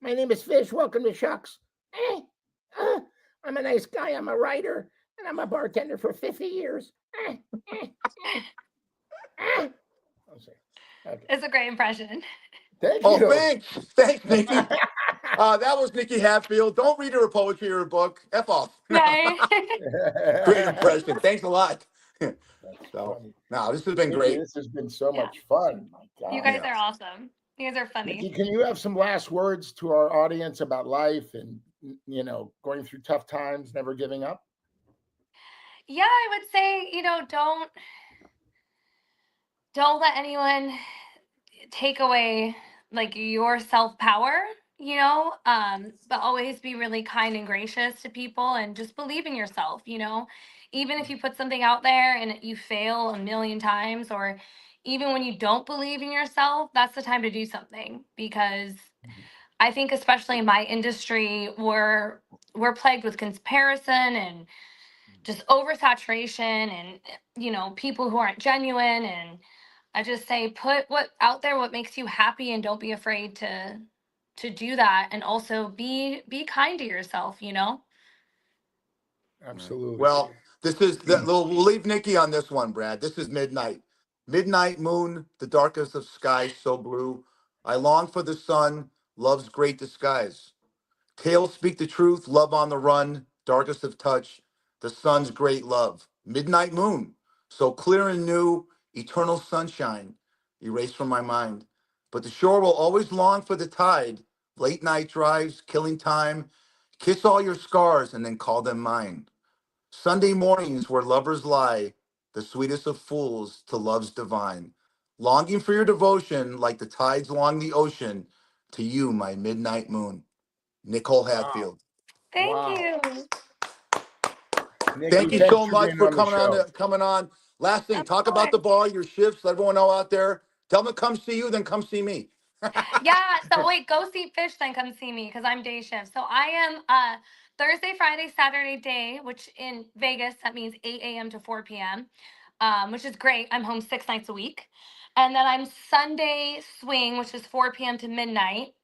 My name is Fish. Welcome to Shucks. I'm a nice guy. I'm a writer, and I'm a bartender for 50 years. Okay. It's a great impression. Thank Oh, you. thanks, Nikki. That was Nikki Hatfield. Don't read her poetry or her book. F off. Right. Great impression. Thanks a lot. So, Funny. no, this has been Nikki, great. This has been so Yeah. much fun. My God. You guys are awesome. You guys are funny. Nikki, can you have some last words to our audience about life and going through tough times, never giving up? Yeah, I would say, don't let anyone take away like your self-power, but always be really kind and gracious to people and just believe in yourself, even if you put something out there and you fail a million times, or even when you don't believe in yourself, that's the time to do something. Because I think especially in my industry, we're plagued with comparison and just oversaturation and people who aren't genuine. And I just say put what out there, what makes you happy, and don't be afraid to do that. And also be kind to yourself. Absolutely. Well, we'll leave Nikki on this one, Brad. This is midnight. Midnight moon, the darkest of skies so blue. I long for the sun, love's great disguise. Tales speak the truth, love on the run, darkest of touch, the sun's great love. Midnight moon, so clear and new, eternal sunshine, erased from my mind. But the shore will always long for the tide, late night drives, killing time. Kiss all your scars and then call them mine. Sunday mornings where lovers lie, the sweetest of fools to love's divine. Longing for your devotion like the tides along the ocean, to you, my midnight moon. Nicole Hatfield. Thank Wow. you. Nikki, Thank you thanks so much being for on the show. coming on. Last thing, Of talk about the course. bar, your shifts, let everyone know out there. Tell them to come see you, then come see me. Yeah, so wait, go see Fish, then come see me because I'm day shift. So I am Thursday, Friday, Saturday day, which in Vegas that means 8 a.m. to 4 p.m. Which is great. I'm home 6 nights a week. And then I'm Sunday swing, which is 4 p.m. to midnight,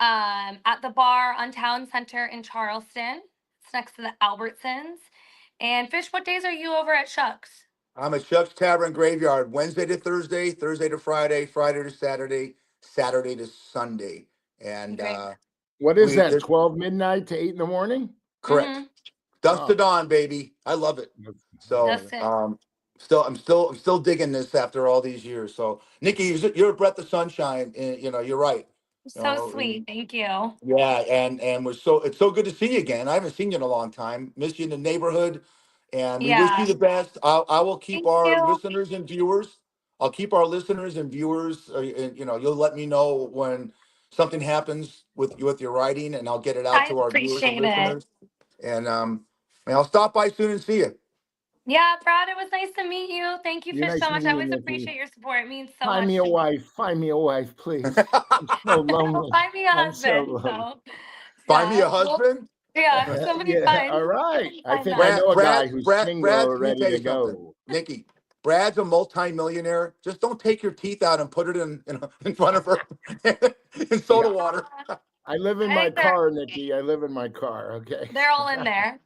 at the bar on Town Center in Charleston. It's next to the Albertsons. And Fish, what days are you over at Shucks? I'm at Chuck's Tavern Graveyard, Wednesday to Thursday, Thursday to Friday, Friday to Saturday, Saturday to Sunday. And Great. What is that? there's 12 midnight to 8 in the morning? correct. Mm-hmm. Dusk to Oh, dawn, baby. I love it. I So love That's it. it. I'm still digging this after all these years. So Nikki, you're a breath of sunshine. And, you're right. You So know, sweet. Thank you. yeah, and it's so good to see you again. I haven't seen you in a long time. Miss you in the neighborhood, and we wish you Yeah. the best. I will keep Thank our you. listeners and viewers. I'll keep our listeners and viewers. And, you'll let me know when something happens with your writing, and I'll get it out I to our viewers and appreciate it. listeners. And I'll stop by soon and see you. Yeah, Brad, it was nice to meet you. Thank you You're for nice so much. I meeting you, always Nikki. appreciate your support. It means so Find much me a to me. wife. Find me a wife, please. I'm so lonely. Find me a I'm so husband. lonely. So, Find me yeah. a husband. Yeah, somebody Yeah, fine. all right. Somebody I fine think I now. know a guy who's single, Brad, let me ready tell you to something. go. Nikki, Brad's a multi-millionaire. Just don't take your teeth out and put it in front of her in soda Yeah, water. I live in my car, Nikki. I live in my car. Okay. They're all in there.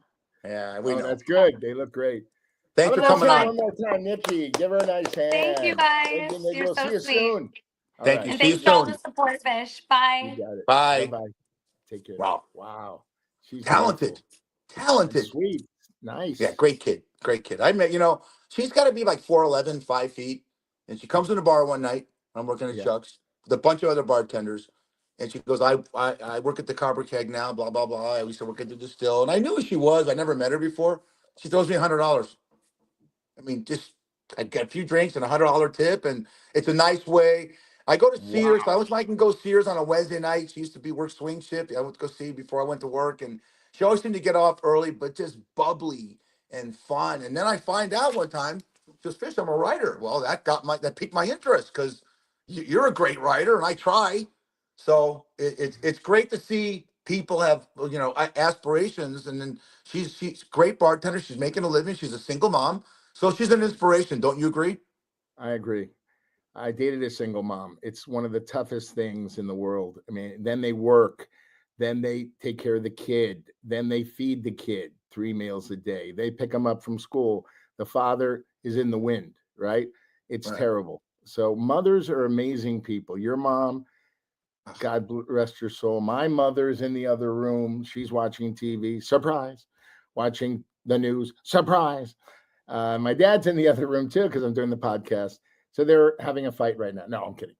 Yeah, we Oh, know. that's good. They look great. How Thanks for about that coming say Well, on. one more time, Nikki? Give her a nice thank you hand. Thank guys. you, Nikki. You're We'll so see you sweet. soon. All Thank you. right. And See you thanks for all the soon. support, Fish. You Bye. got it. Bye Bye. bye. Take care. Wow. Wow. She's Talented. wonderful and Talented. sweet. Yeah, Nice. great kid. Great kid. I met, she's got to be like 4'11", 5 feet. And she comes in the bar one night. I'm working at Yeah. Chuck's with a bunch of other bartenders. And she goes, I work at the Copper Keg now, blah, blah, blah. I used to work at the Distill. And I knew who she was. I never met her before. She throws me $100. I mean, just I get a few drinks and $100 tip, and it's a nice way. I go to Sears. Wow. I can go Sears on a Wednesday night. She used to be work swing shift. I would go see before I went to work, and she always seemed to get off early, but just bubbly and fun. And then I find out one time, just Fish, I'm a writer. Well, that piqued my interest because you're a great writer, and I try. So it's great to see people have aspirations, and then she's a great bartender. She's making a living. She's a single mom, so she's an inspiration. Don't you agree? I agree. I dated a single mom. It's one of the toughest things in the world. I mean, then they work, then they take care of the kid, then they feed the kid 3 meals a day. They pick them up from school. The father is in the wind, right? It's Right. terrible. So mothers are amazing people. Your mom, God rest her soul. My mother's in the other room. She's watching TV. Surprise. Watching the news. Surprise. My dad's in the other room too because I'm doing the podcast. So they're having a fight right now. No, I'm kidding.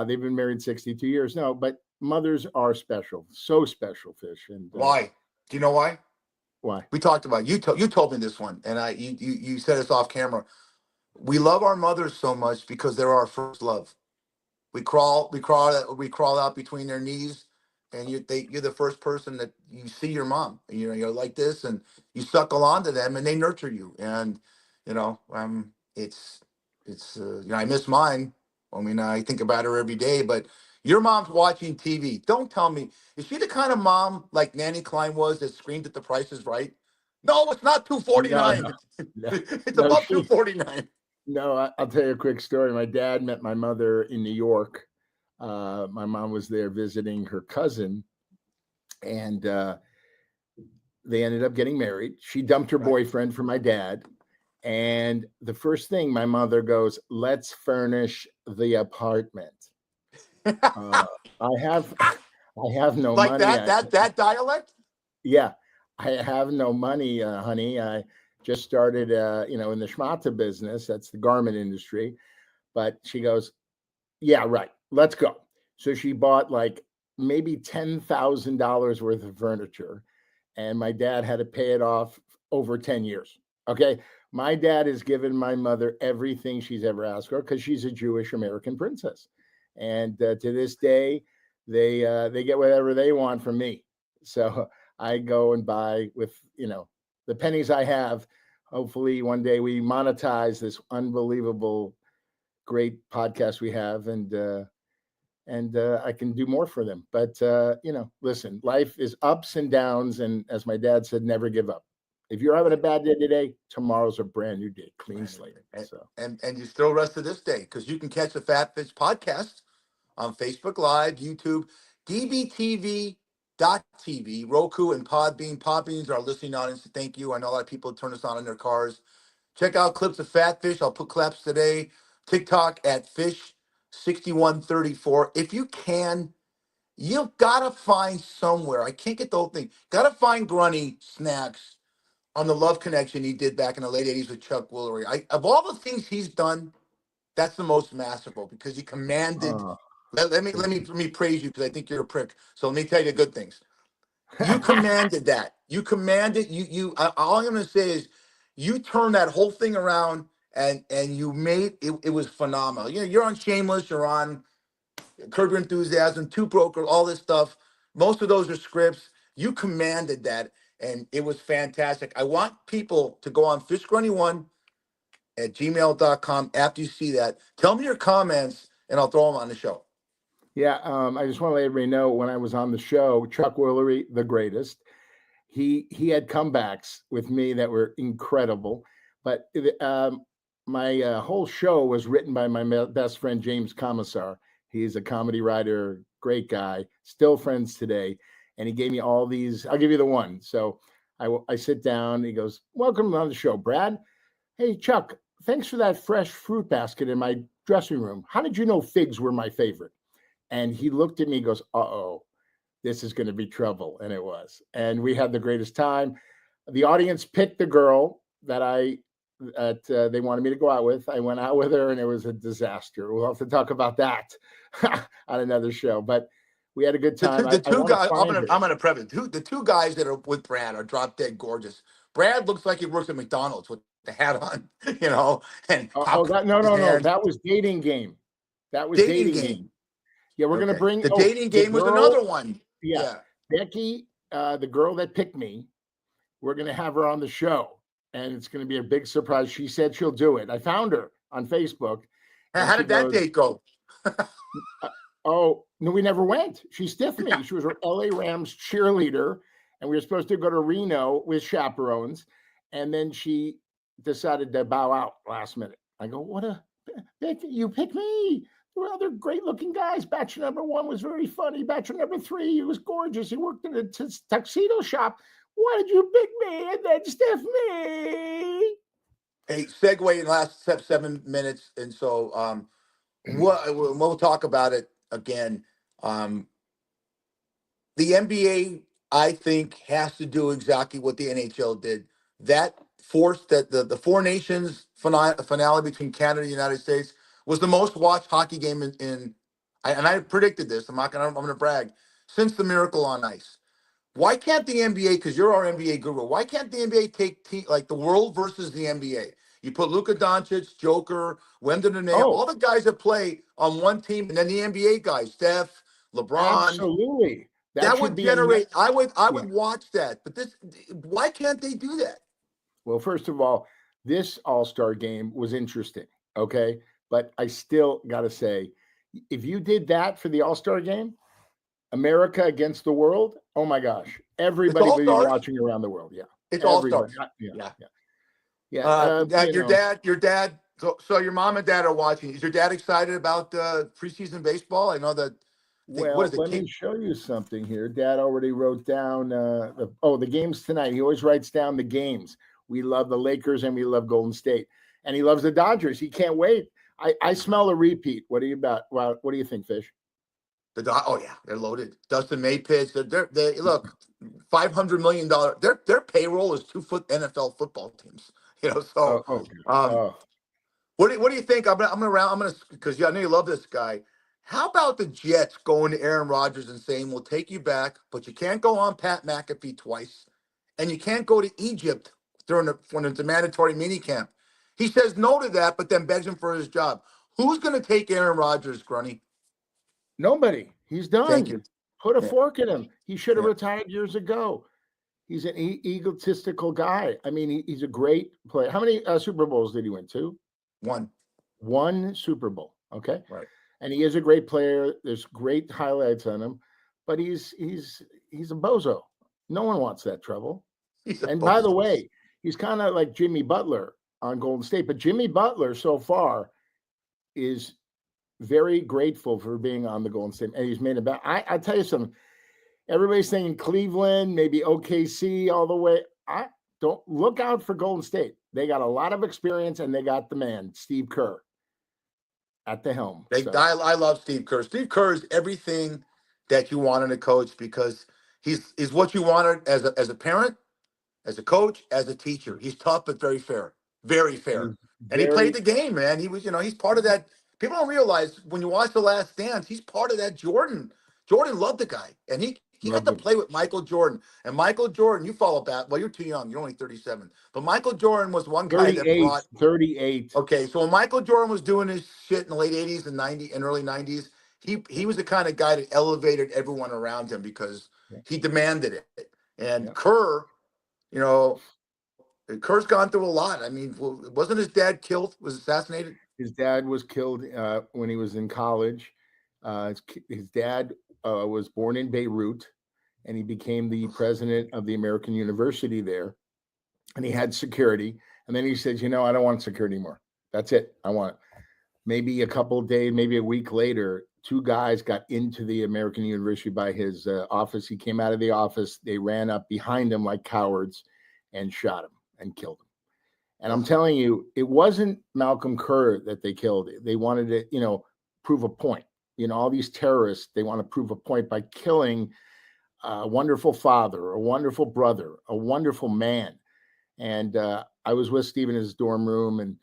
They've been married 62 years. No, but mothers are special. So special, Fish. And Why? Do you know why? why? We talked about you told me this one, and you said it's off camera. We love our mothers so much because they're our first love. We crawl out between their knees, and you're the first person that you see your mom. You're like this, and you suckle onto them, and they nurture you. And I miss mine. I mean, I think about her every day. But your mom's watching TV. Don't tell me, is she the kind of mom like Nanny Klein was that screamed at the Price is Right? No, it's not two forty No, no, nine. no, It's no. above 249. No. I'll tell you a quick story. My dad met my mother in New York. My mom was there visiting her cousin, and they ended up getting married. She dumped her Right. boyfriend for my dad. And the first thing my mother goes, let's furnish the apartment. Uh, I have I have no Like money. that dialect? Yeah, I have no money, honey. I just started in the schmata business. That's the garment industry. But she goes, yeah, right. Let's go. So she bought like maybe $10,000 worth of furniture, and my dad had to pay it off over 10 years. Okay. My dad has given my mother everything she's ever asked for because she's a Jewish American princess. And to this day, they get whatever they want from me. So I go and buy with, the pennies I have. Hopefully one day we monetize this unbelievable great podcast we have, and I can do more for them. But listen, life is ups and downs, and as my dad said, never give up. If you're having a bad day today, tomorrow's a brand new day, clean slate. And So and you still rest of this day because you can catch the Fat Fish podcast on Facebook Live, YouTube, DBTV.TV, Roku, and Podbean. Podbean's our listening audience. Thank you. I know a lot of people turn us on in their cars. Check out clips of Fat Fish. I'll put claps today. TikTok at Fish 6134. If you can, you've got to find somewhere. I can't get the whole thing. Got to find Grunny snacks on the Love Connection he did back in the late 80s with Chuck Woolery. Of all the things he's done, that's the most masterful because he commanded. Oh, Let me praise you because I think you're a prick. So let me tell you the good things. You commanded that. You commanded. All I'm going to say is, you turned that whole thing around and you made it. It was phenomenal. You know, you're on Shameless. You're on Curb Your Enthusiasm, Two Broker, all this stuff. Most of those are scripts. You commanded that, and it was fantastic. I want people to go on fishgrunny1@gmail.com after you see that. Tell me your comments, and I'll throw them on the show. yeah. I just want to let everybody know, when I was on the show, Chuck Woolery, the greatest, he had comebacks with me that were incredible. But my whole show was written by my best friend, James Commissar. He's a comedy writer, great guy, still friends today. And he gave me all these. I'll give you the one. So I sit down. He goes, "Welcome on the show, Brad. Hey, Chuck, thanks for that fresh fruit basket in my dressing room. How did you know figs were my favorite?" And he looked at me and goes, "Uh-oh, this is going to be trouble." And it was. And we had the greatest time. The audience picked the girl that they wanted me to go out with. I went out with her, and it was a disaster. We'll have to talk about that on another show. But we had a good time. The two guys. I'm her. gonna preface. The two guys that are with Brad are drop dead gorgeous. Brad looks like he works at McDonald's with the hat on, you know. And no. That was Dating Game. That was Dating Game. Yeah, we're gonna bring the Dating Game was another one. Yeah. Becky, the girl that picked me, we're gonna have her on the show, and it's gonna be a big surprise. She said she'll do it. I found her on Facebook. How did that date go? Oh, no, we never went. She stiffed me. She was her LA Rams cheerleader, and we were supposed to go to Reno with chaperones, and then she decided to bow out last minute. I go, you picked me. There were other great-looking guys. Bachelor number 1 was very funny. Bachelor number 3, he was gorgeous. He worked in a tuxedo shop. Why did you pick me and then stiff me? Hey, segue in the last 7 minutes, and so we'll talk about it again. The NBA, I think, has to do exactly what the NHL did. That forced that the Four Nations finale between Canada and the United States was the most watched hockey game and I predicted this. I'm gonna brag, since the Miracle on Ice. Why can't the NBA, because you're our NBA guru, why can't the NBA take like the world versus the NBA? You put Luka Doncic, Joker, Wemby, all the guys that play on one team, and then the NBA guys, Steph, LeBron. Absolutely. That would generate. I would watch that. But why can't they do that? Well, first of all, this All-Star game was interesting. Okay. But I still got to say, if you did that for the All-Star game, America against the world, oh my gosh, everybody would be watching around the world. Yeah. It's All-Stars. Yeah. Your dad. So your mom and dad are watching. Is your dad excited about preseason baseball? I know that. Let me show you something here. Dad already wrote down the games tonight. He always writes down the games. We love the Lakers and we love Golden State, and he loves the Dodgers. He can't wait. I smell a repeat. What do you think, Fish? Oh yeah, they're loaded. Dustin May pitch. They look, $500 million. Their payroll is 2 NFL football teams. You know, so what do you think? I'm gonna because I know you love this guy. How about the Jets going to Aaron Rodgers and saying, "We'll take you back, but you can't go on Pat McAfee twice, and you can't go to Egypt when it's a mandatory minicamp." He says no to that, but then begs him for his job. Who's going to take Aaron Rodgers, Grunny? Nobody. He's done. Thank you. Put a fork in him. He should have retired years ago. He's an egotistical guy. I mean, he's a great player. How many Super Bowls did he win? 2? One Super Bowl. Okay. Right. And he is a great player. There's great highlights on him, but he's a bozo. No one wants that trouble. By the way, he's kind of like Jimmy Butler on Golden State, but Jimmy Butler so far is very grateful for being on the Golden State, and he's made it back. I tell you something. Everybody's saying Cleveland, maybe OKC all the way. I don't look out for Golden State. They got a lot of experience, and they got the man, Steve Kerr. at the helm. I love Steve Kerr. Steve Kerr is everything that you want in a coach because he's what you wanted as a parent, as a coach, as a teacher. He's tough but very fair. Very fair. And he played the game, man. He was, he's part of that. People don't realize when you watch The Last Dance, he's part of that Jordan. Jordan loved the guy. And he got to play with Michael Jordan. And Michael Jordan, you follow back. Well, you're too young. You're only 37. But Michael Jordan was one guy that brought 38. Okay, so when Michael Jordan was doing his shit in the late 80s and early 90s, he was the kind of guy that elevated everyone around him because he demanded it. And Kerr, Kerr's gone through a lot. I mean, wasn't his dad killed? Was assassinated? His dad was killed when he was in college. His dad was born in Beirut, and he became the president of the American University there. And he had security. And then he says, I don't want security anymore. That's it. I want it. Maybe a couple of days, maybe a week later, two guys got into the American University by his office. He came out of the office. They ran up behind him like cowards and shot him and killed him. And I'm telling you, it wasn't Malcolm Kerr that they killed. They wanted to, prove a point. All these terrorists, they want to prove a point by killing a wonderful father, a wonderful brother, a wonderful man. And I was with Steve in his dorm room and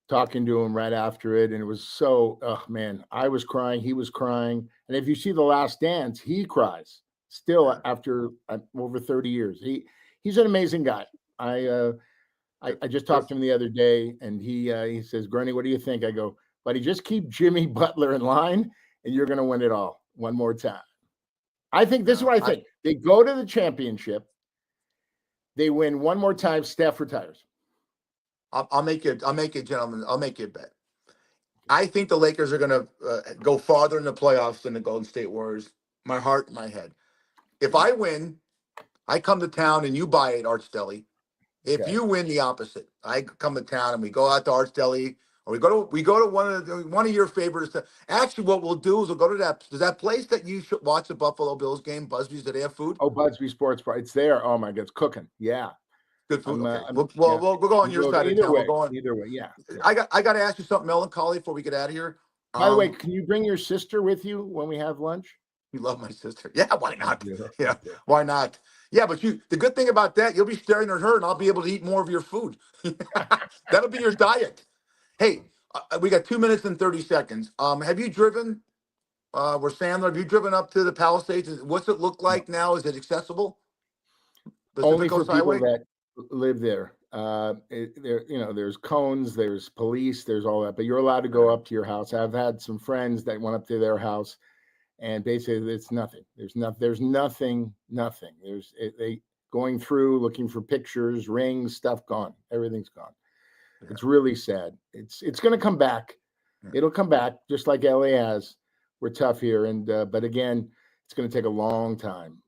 talking to him right after it. And it was so, man, I was crying. He was crying. And if you see The Last Dance, he cries still after over 30 years. He's an amazing guy. I just talked to him the other day, and he says, Gurney, what do you think? I go, buddy, just keep Jimmy Butler in line, and you're going to win it all one more time. I think this is what I think. They go to the championship. They win one more time. Steph retires. I'll make it, gentlemen. I'll make you a bet. I think the Lakers are going to go farther in the playoffs than the Golden State Warriors. My heart, my head. If I win, I come to town and you buy it, Arch Deli. If you win, the opposite. I come to town and we go out to Arch Deli, or we go to one of your favorites. Actually, what we'll do is we'll go to that place that you should watch the Buffalo Bills game, Busby's. Do they have food? Oh, Busby Sports Bar. It's there. Oh my God, it's cooking. Yeah. Good food. Okay. We'll go on your side of town. Either way, yeah. I got to ask you something melancholy before we get out of here. By the way, can you bring your sister with you when we have lunch? You love my sister. Yeah, why not? Yeah, why not? Yeah, but the good thing about that, you'll be staring at her and I'll be able to eat more of your food. That'll be your diet. Hey, we got 2 minutes and 30 seconds. Have you driven, Sandler, have you driven up to the Palisades? What's it look like now? Is it accessible? Only for people that live there. There's cones, there's police, there's all that, but you're allowed to go up to your house. I've had some friends that went up to their house, and basically it's nothing. There's nothing. They going through looking for pictures, rings, stuff gone. Everything's gone. Yeah. It's really sad. It's going to come back. Yeah. It'll come back just like LA has. We're tough here, and but again, it's going to take a long time.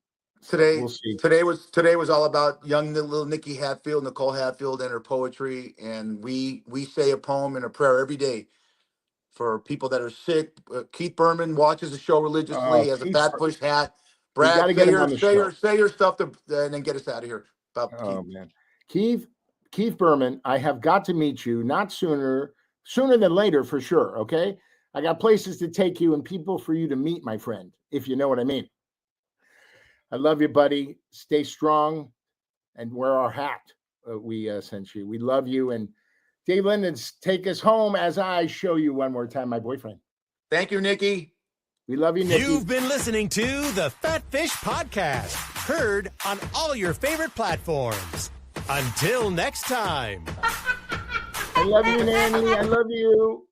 Today was all about young little Nikki Hatfield, Nicole Hatfield, and her poetry. And we say a poem and a prayer every day for people that are sick. Keith Berman watches the show religiously, has a Fat Push hat. Brad, say your stuff and then get us out of here. Man, Keith Berman, I have got to meet you, not sooner than later for sure. Okay, I got places to take you and people for you to meet, my friend, if you know what I mean. I love you, buddy. Stay strong and wear our hat. We sent you. We love you. And Dave Linden, take us home as I show you one more time, my boyfriend. Thank you, Nikki. We love you, Nikki. You've been listening to the Fat Fish Podcast, heard on all your favorite platforms. Until next time. I love you, Nanny. I love you.